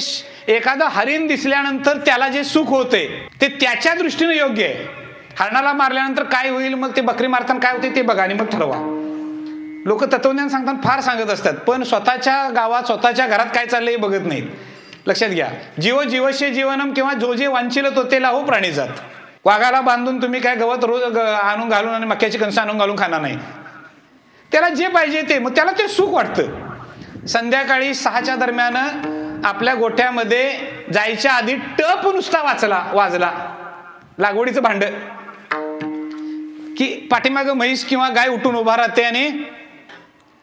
एखादं हरिण दिसल्यानंतर त्याला जे सुख होते ते त्याच्या दृष्टीने योग्य आहे. हरणाला मारल्यानंतर काय होईल, मग ते बकरी मारताना काय होते ते बघा आणि मग ठरवा. लोक तत्वज्ञान सांगताना फार सांगत असतात, पण स्वतःच्या गावात स्वतःच्या घरात काय चाललंय हे बघत नाहीत. लक्षात घ्या. जीव जीवशे जीवनम किंवा जो जे वांछिल तो ते लाहो प्राणी जात. वाघाला बांधून तुम्ही काय गवत रोज आणून घालून आणि मक्याची कणसं आणून घालून खाणार नाही. त्याला जे पाहिजे ते, मग त्याला ते सुख वाटतं. संध्याकाळी 6च्या दरम्यान आपल्या गोठ्यामध्ये जायच्या आधी टप नुसता वाजला लागवडीचं भांड की पाठीमागं म्हैस किंवा गाय उठून उभा राहते आणि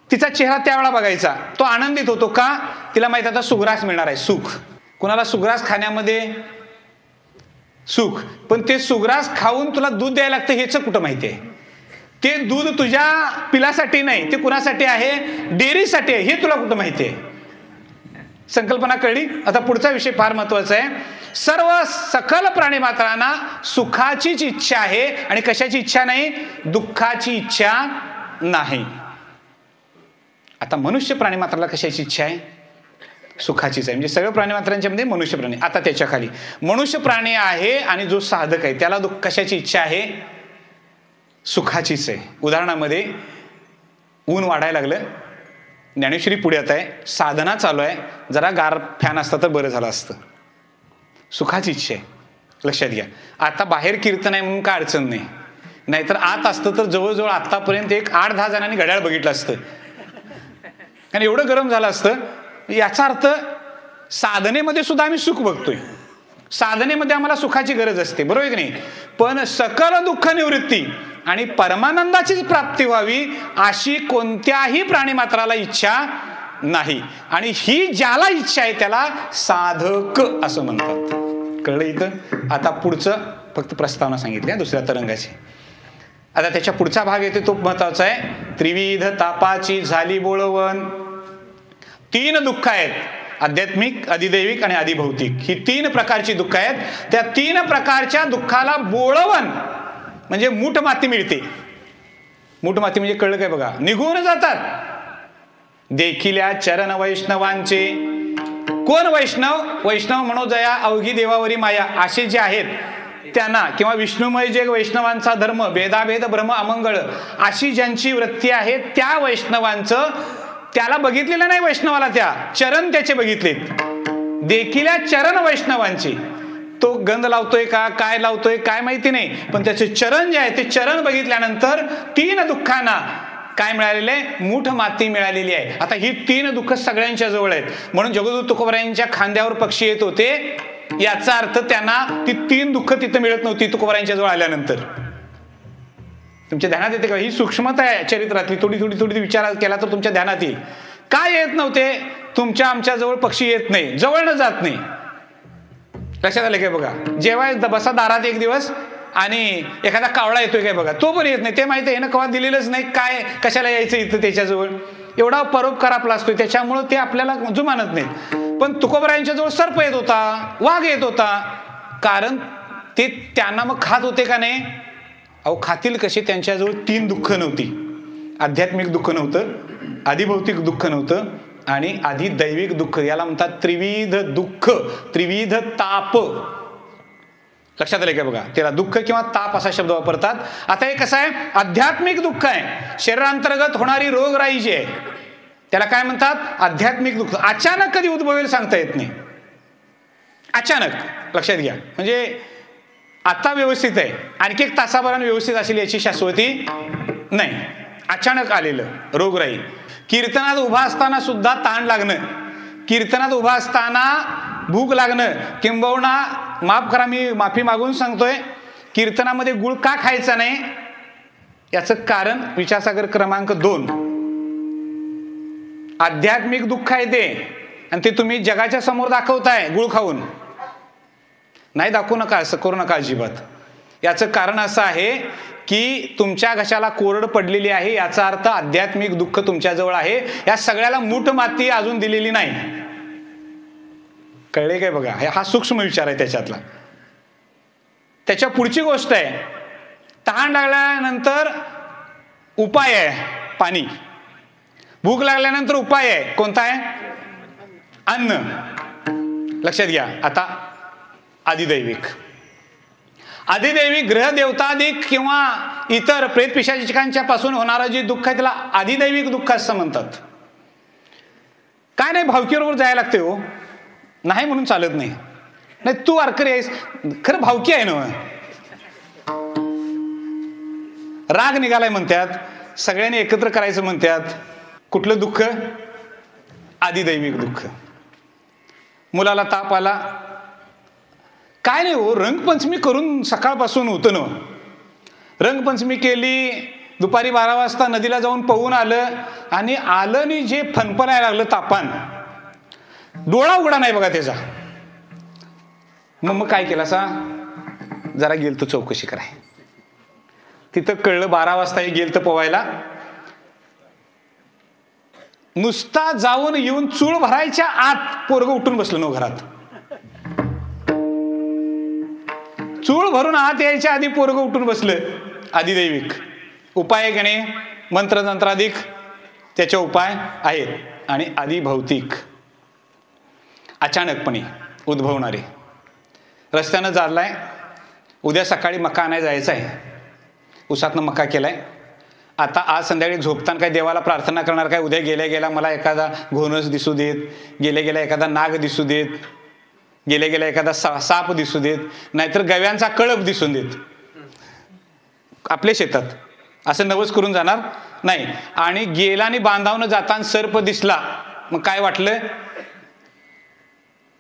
तिचा चेहरा त्यावेळा बघायचा. तो आनंदित होतो का? तिला माहित आता सुग्रास मिळणार आहे. सुख. कुणाला सुग्रास खाण्यामध्ये सुख, पण ते सुग्रास खाऊन तुला दूध द्यायला लागतं हेच कुठं माहिती आहे? ते दूध तुझ्या पिलासाठी नाही, ते कुणासाठी आहे? डेअरीसाठी आहे. हे तुला कुठं माहिती आहे? संकल्पना कळली? आता पुढचा विषय फार महत्वाचा आहे. सर्व सकल प्राणी मात्रांना सुखाचीच इच्छा आहे आणि कशाची इच्छा नाही? दुःखाची इच्छा नाही. आता मनुष्य प्राणी मात्राला कशाची इच्छा आहे? सुखाचीच आहे. म्हणजे सगळ्या प्राणी मात्रांच्या मध्ये मनुष्य प्राणी. आता त्याच्या खाली मनुष्य प्राणी आहे आणि जो साधक आहे त्याला कशाची इच्छा आहे? सुखाचीच आहे. उदाहरणामध्ये ऊन वाढायला लागलं, ज्ञानेश्वरी पुढे येत आहे, साधना चालू आहे, जरा गार फॅन असता तर बरं झालं असतं. सुखाची इच्छा आहे. लक्षात घ्या. आता बाहेर कीर्तन आहे म्हणून काय अडचण नाही, नाहीतर आत असतं तर जवळजवळ आतापर्यंत 8-10 जणांनी घड्याळ बघितलं असतं आणि एवढं गरम झालं असतं. याचा अर्थ साधनेमध्ये सुद्धा आम्ही सुख बघतोय. साधनेमध्ये आम्हाला सुखाची गरज असते, बरोबर आहे की नाही? पण सकल दुःख निवृत्ती आणि परमानंदाचीच प्राप्ती व्हावी अशी कोणत्याही प्राणी मात्राला इच्छा नाही. आणि ही ज्याला इच्छा आहे त्याला साधक असं म्हणतात. कळलं इथं? आता पुढचं फक्त प्रस्तावना सांगितली दुसऱ्या तरंगाची. आता त्याच्या पुढचा भाग येतो तो महत्वाचा आहे. त्रिविध तापाची झाली बोळवण. 3 दुःख आहेत, आध्यात्मिक, अधिदैविक आणि अधिभौतिक. ही 3 प्रकारची दुःख आहेत. त्या 3 प्रकारच्या दुःखाला बोळवण म्हणजे मूठ माती मिळते. मूठ माती म्हणजे कळलं काय बघा? निघून जातात. देखिल्या चरण वैष्णवांचे. कोण वैष्णव? वैष्णव मनोजया अवघी देवावरी माया असे जे आहेत त्यांना, किंवा विष्णुमय जे वैष्णवांचा धर्म, भेदाभेद भ्रम अमंगळ अशी ज्यांची वृत्ती आहे त्या वैष्णवांचं, त्याला बघितलेलं नाही वैष्णवाला, त्या चरण त्याचे बघितलेत. देखिल्या चरण वैष्णवांचे. तो गंध लावतोय का काय लावतोय काय माहिती नाही, पण त्याचे चरण जे आहे ते चरण बघितल्यानंतर 3 दुःखांना काय मिळालेलं आहे? मूठ माती मिळालेली आहे. आता ही 3 दुःख सगळ्यांच्या जवळ आहेत. म्हणून जगद्गुरु तुकोबारायांच्या खांद्यावर पक्षी येत होते, याचा अर्थ त्यांना ती 3 दुःख तिथं मिळत नव्हती तुकोबारायांच्या जवळ आल्यानंतर. तुमच्या ध्यानात येते का? ही सूक्ष्मता आहे चरित्रातली. थोडी विचार केला तर तुमच्या ध्यानात येईल. काय येत नव्हते? तुमच्या आमच्या जवळ पक्षी येत नाही, जवळनं जात नाही. लक्षात आलं काय बघा? जेव्हा बसा दारात एक दिवस आणि एखादा कावळा येतोय काय बघा, तो पण येत नाही. ते माहिती आहे ना, कवा दिलेलंच नाही, काय कशाला यायचं इथं त्याच्याजवळ? एवढा परोपकार आपला असतोय, त्याच्यामुळं ते आपल्याला जुमानत नाहीत. पण तुकोबारायांच्या जवळ सर्प येत होता, वाघ येत होता, कारण ते त्यांना मग खात होते का नाही? अहो खातील कसे? त्यांच्याजवळ 3 दुःख नव्हती. आध्यात्मिक दुःख नव्हतं, अधिभौतिक दुःख नव्हतं आणि अधिदैविक दुःख. याला म्हणतात त्रिविध दुःख, त्रिविध ताप. लक्षात आलं काय बघा? त्याला दुःख किंवा ताप असा शब्द वापरतात. आता हे कसं आहे? आध्यात्मिक दुःख आहे. शरीरांतर्गत होणारी रोगराई जी आहे त्याला काय म्हणतात? आध्यात्मिक दुःख. अचानक कधी उद्भवेल सांगता येत नाही. अचानक. लक्षात घ्या. म्हणजे आता व्यवस्थित आहे, आणखी 1 तासाभराने व्यवस्थित असेल याची शाश्वती नाही. अचानक आलेलं रोगराई. कीर्तनात उभा असताना सुद्धा ताण लागणं, कीर्तनात उभा असताना भूक लागणं, किंबहुना माफ करा मी माफी मागून सांगतोय, कीर्तनामध्ये गुळ का खायचा नाही याचं कारण विचारसागर क्रमांक 2. आध्यात्मिक दुःख आहे ते, आणि ते तुम्ही जगाच्या समोर दाखवताय गुळ खाऊन. नाही दाखवू नका, असं करू नका अजिबात. याचं कारण असं आहे की तुमच्या घशाला कोरड पडलेली आहे, याचा अर्थ आध्यात्मिक दुःख तुमच्याजवळ आहे. या सगळ्याला मूठ माती अजून दिलेली नाही. कळले काय बघा? हा सूक्ष्म विचार आहे त्याच्यातला. त्याच्या पुढची गोष्ट आहे, तहान लागल्यानंतर उपाय आहे पाणी, भूक लागल्यानंतर उपाय आहे कोणता आहे? अन्न. लक्षात घ्या. आता अधिदैविक. अधिदैविक ग्रह देवतादिक किंवा इतर प्रेत पिशाचिकांच्या पासून होणारं जे दुःख आहे त्याला अधिदैविक दुःख असं म्हणतात. काय नाही, भावकीबरोबर जायला लागते हो, नाही म्हणून चालत नाही. नाही तू वारकरी आहेस, खरं भावकी आहे ना, राग निघालाय म्हणतात, सगळ्यांनी एकत्र करायचं म्हणतात. कुठलं दुःख? आदिदैविक दुःख. मुलाला ताप आला, काय नाही हो, रंगपंचमी करून सकाळपासून होतं ना. रंगपंचमी केली, दुपारी 12 वाजता नदीला जाऊन पोहून आलं आणि आलं आणि जे फणफणायला लागलं तापान, डोळा उघडा नाही बघा त्याचा. मग काय केलं असा, जरा गेल तर चौकशी कराय. तिथं कळलं 12 वाजता हे गेल तर पोवायला. नुसता जाऊन येऊन चूळ भरायच्या आत पोरग उठून बसलं नो घरात. चूळ भरून आत यायच्या आधी पोरग उठून बसलं. आदिदैविक उपाय आहे का नाही? मंत्रतंत्राधिक त्याच्या उपाय आहेत. आणि आदिभौतिक अचानकपणे उद्भवणारे. रस्त्यानं चाललाय, उद्या सकाळी मका आणायला जायचं आहे, उसातनं मका केलाय. आता आज संध्याकाळी झोपताना काय देवाला प्रार्थना करणार काय, उद्या गेल्या गेला मला एखादा घोणस दिसू देत, गेल्या गेल्या एखादा नाग दिसू देत, गेल्या गेल्या एखादा साप दिसू देत, नाहीतर गव्यांचा कळप दिसून देत आपल्या शेतात, असं नवस करून जाणार नाही. आणि गेला आणि बांधावनं जाताना सर्प दिसला, मग काय वाटलं?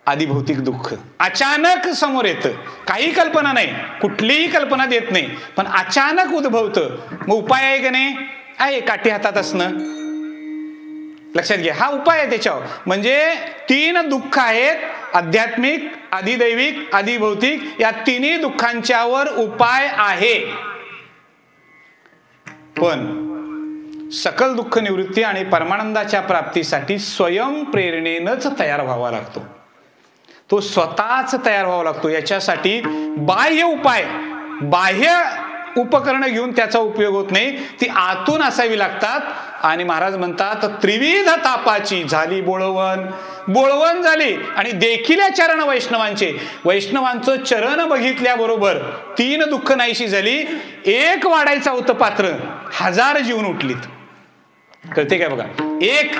आदिभौतिक दुःख अचानक समोर येतं. काही कल्पना नाही, कुठलीही कल्पना देत नाही, पण अचानक उद्भवतं. मग उपाय आहे का नाही? आहे, काठी हातात असणं. लक्षात घ्या, हा उपाय आहे त्याच्यावर. म्हणजे 3 दुःख आहेत, आध्यात्मिक, आदिदैविक, आदिभौतिक. या 3ही दुःखांच्यावर उपाय आहे. पण सकल दुःख निवृत्ती आणि परमानंदाच्या प्राप्तीसाठी स्वयंप्रेरणेनंच तयार व्हावा लागतो. तो स्वतःच तयार व्हावा लागतो. याच्यासाठी बाह्य उपाय, बाह्य उपकरणं घेऊन त्याचा उपयोग होत नाही, ती आतून असावी लागतात. आणि महाराज म्हणतात, त्रिविध तापाची झाली बोळवण. बोळवण झाली आणि देखील चरण वैष्णवांचे. वैष्णवांचं चरण बघितल्याबरोबर 3 दुःख नाहीशी झाली. एक वाढायचं होतं पात्र, 1000 जीवन उठलीत. कळते काय बघा? एक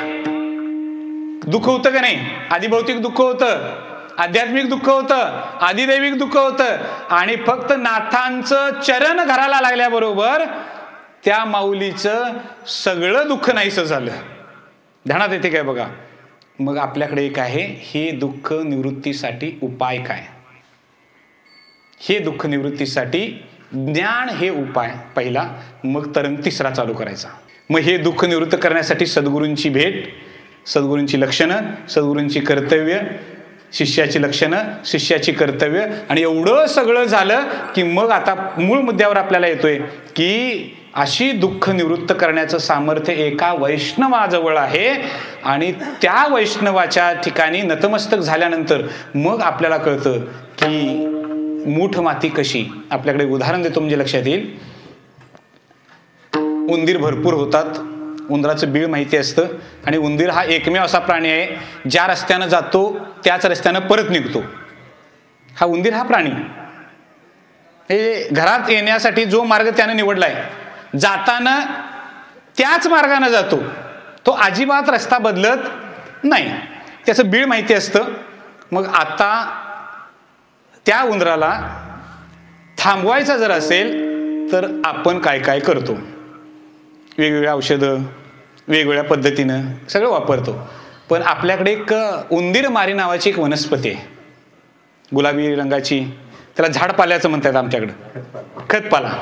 दुःख होतं का नाही? आदिभौतिक दुःख होतं, आध्यात्मिक दुःख होतं, आदिदैविक दुःख होतं. आणि फक्त नाथांचं चरण घराला लागल्याबरोबर त्या माऊलीचं सगळं दुःख नाहीसं झालं. ध्यानात येते काय बघा? मग आपल्याकडे एक आहे, हे दुःख निवृत्तीसाठी उपाय काय? हे दुःख निवृत्तीसाठी ज्ञान हे उपाय पहिला, मग तरंग 3रा चालू करायचा. मग हे दुःख निवृत्त करण्यासाठी सद्गुरूंची भेट, सद्गुरूंची लक्षणं, सद्गुरूंची कर्तव्य, शिष्याची लक्षणं, शिष्याची कर्तव्य. आणि एवढं सगळं झालं की मग आता मूळ मुद्द्यावर आपल्याला येतोय की अशी दुःख निवृत्त करण्याचं सामर्थ्य एका वैष्णवाजवळ आहे. आणि त्या वैष्णवाच्या ठिकाणी नतमस्तक झाल्यानंतर मग आपल्याला कळतं की मूठ माती कशी. आपल्याकडे उदाहरण देतो म्हणजे लक्षात येईल. उंदीर भरपूर होतात, उंदराचं बीळ माहिती असतं. आणि उंदीर हा एकमेव असा प्राणी आहे, ज्या रस्त्यानं जातो त्याच रस्त्यानं परत निघतो. हा उंदीर हा प्राणी हे घरात येण्यासाठी जो मार्ग त्यानं निवडलाय, जाताना त्याच मार्गाने जातो. तो अजिबात रस्ता बदलत नाही, त्याचं बीळ माहिती असतं. मग आता त्या उंदराला थांबवायचं जर असेल तर आपण काय काय करतो? वेगवेगळ्या औषधं, वेगवेगळ्या पद्धतीनं सगळं वापरतो. पण आपल्याकडे एक उंदीर मारी नावाची एक वनस्पती आहे, गुलाबी रंगाची. त्याला झाडपाल्याचं म्हणतात आमच्याकडं. खतपाला.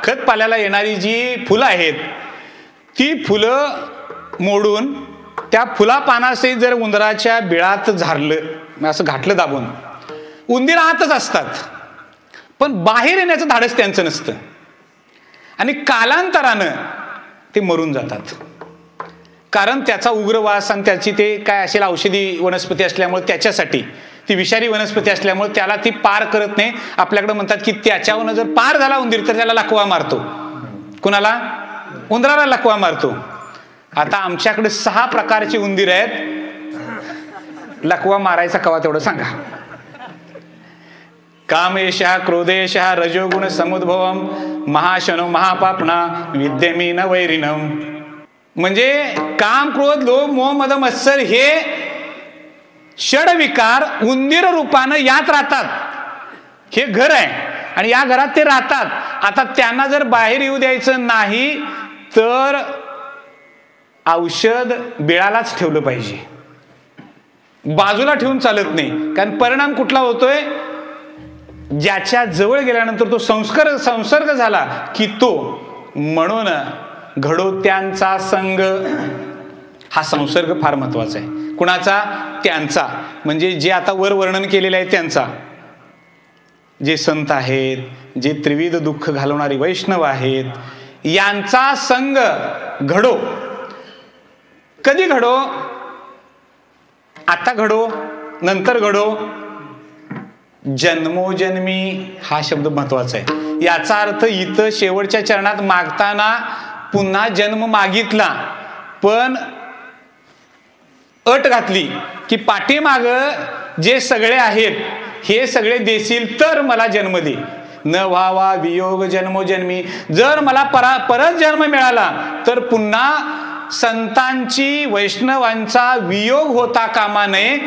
खतपाल्याला येणारी जी फुलं आहेत, ती फुलं मोडून त्या फुला पानासहित जर उंदराच्या बिळात झारलं, असं घातलं दाबून, उंदीर आतच असतात, पण बाहेर येण्याचं धाडस त्यांचं नसतं. आणि कालांतरानं ते मरून जातात. कारण त्याचा उग्रवास आणि त्याची ते काय असेल औषधी वनस्पती असल्यामुळे, त्याच्यासाठी ती विषारी वनस्पती असल्यामुळे त्याला ती पार करत नाही. आपल्याकडे म्हणतात की त्याच्यावरनं जर पार झाला उंदीर तर त्याला लकवा मारतो. कुणाला? उंदराला लकवा मारतो. आता आमच्याकडे 6 प्रकारचे उंदीर आहेत. लकवा मारायचा कवा तेवढं सांगा. कामेशः क्रोधेशः रजोगुण समुद्भवम महाशनो महापापना विद्यमीन वैरिणम. म्हणजे काम, क्रोध, लोभ, मोह, मद, मत्सर हे षडविकार उंदीर रूपानं यात राहतात. हे घर आहे. आणि या घरात ते राहतात. आता त्यांना जर बाहेर येऊ द्यायचं नाही तर औषध बिळालाच ठेवलं पाहिजे, बाजूला ठेवून चालत नाही. कारण परिणाम कुठला होतोय, ज्याच्या जवळ गेल्यानंतर तो संसर्ग झाला की तो, म्हणून घडोत्यांचा संघ हा संसर्ग फार महत्वाचा आहे. कुणाचा? त्यांचा, म्हणजे जे आता वर वर्णन केलेले आहे त्यांचा, जे संत आहेत, जे त्रिविध दुःख घालवणारे वैष्णव आहेत, यांचा संघ घडो. कधी घडो? आता घडो, नंतर घडो, जन्मोजन्मी हा शब्द महत्वाचा आहे. याचा अर्थ इथं शेवटच्या चरणात मागताना पुन्हा जन्म मागितला, पण अट घातली की पाठीमाग जे सगळे आहेत हे सगळे देशील तर मला जन्म दे. न व्हावा वियोग जन्मोजन्मी. जर मला परत जन्म मिळाला तर पुन्हा संतांची, वैष्णवांचा वियोग होता कामा नये,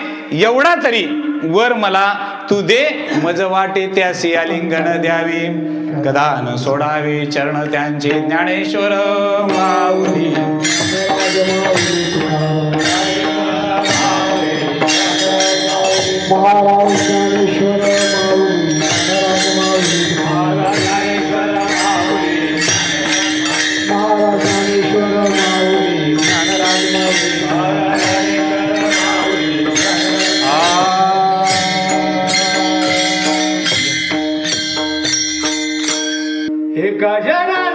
एवढा तरी वर मला तू दे. मज वाटे त्यासी आलिंगन द्यावी, गदा न सोडावे चरण त्यांचे. ज्ञानेश्वर माऊली. महाराज ज्ञानेश्वर माऊली, महाराज माऊली, महाराज ज्ञानेश्वर माऊली, महाराज माऊली. एक शरण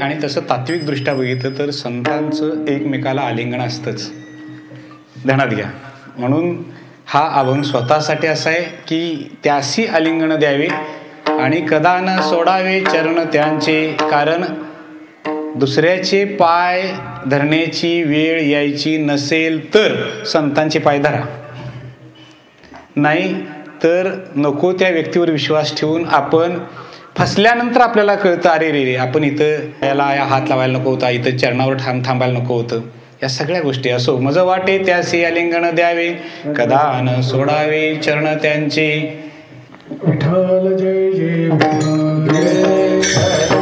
आणि तसं तात्विकदृष्ट्या बघितलं तर संतांचं एकमेकाला आलिंगन असतंच. ध्यानात घ्या. म्हणून हा अभंग स्वतःसाठी असा आहे की त्यासी आलिंगन द्यावे आणि कदा न सोडावे चरण त्यांचे, कारण दुसऱ्याचे पाय धरण्याची वेळ यायची नसेल तर संतांचे पाय धरा, नाही तर नको त्या व्यक्तीवर विश्वास ठेवून आपण फसल्यानंतर आपल्याला कळतं अरे रे आपण इथं याला हात लावायला नको होता, इथं चरणावर थांबायला नको होतं. या सगळ्या गोष्टी असो मज वाटे त्यासी आलिंगन द्यावे कदा न सोडावे चरण त्यांचे. विठ्ठल जय जय विठ्ठल जय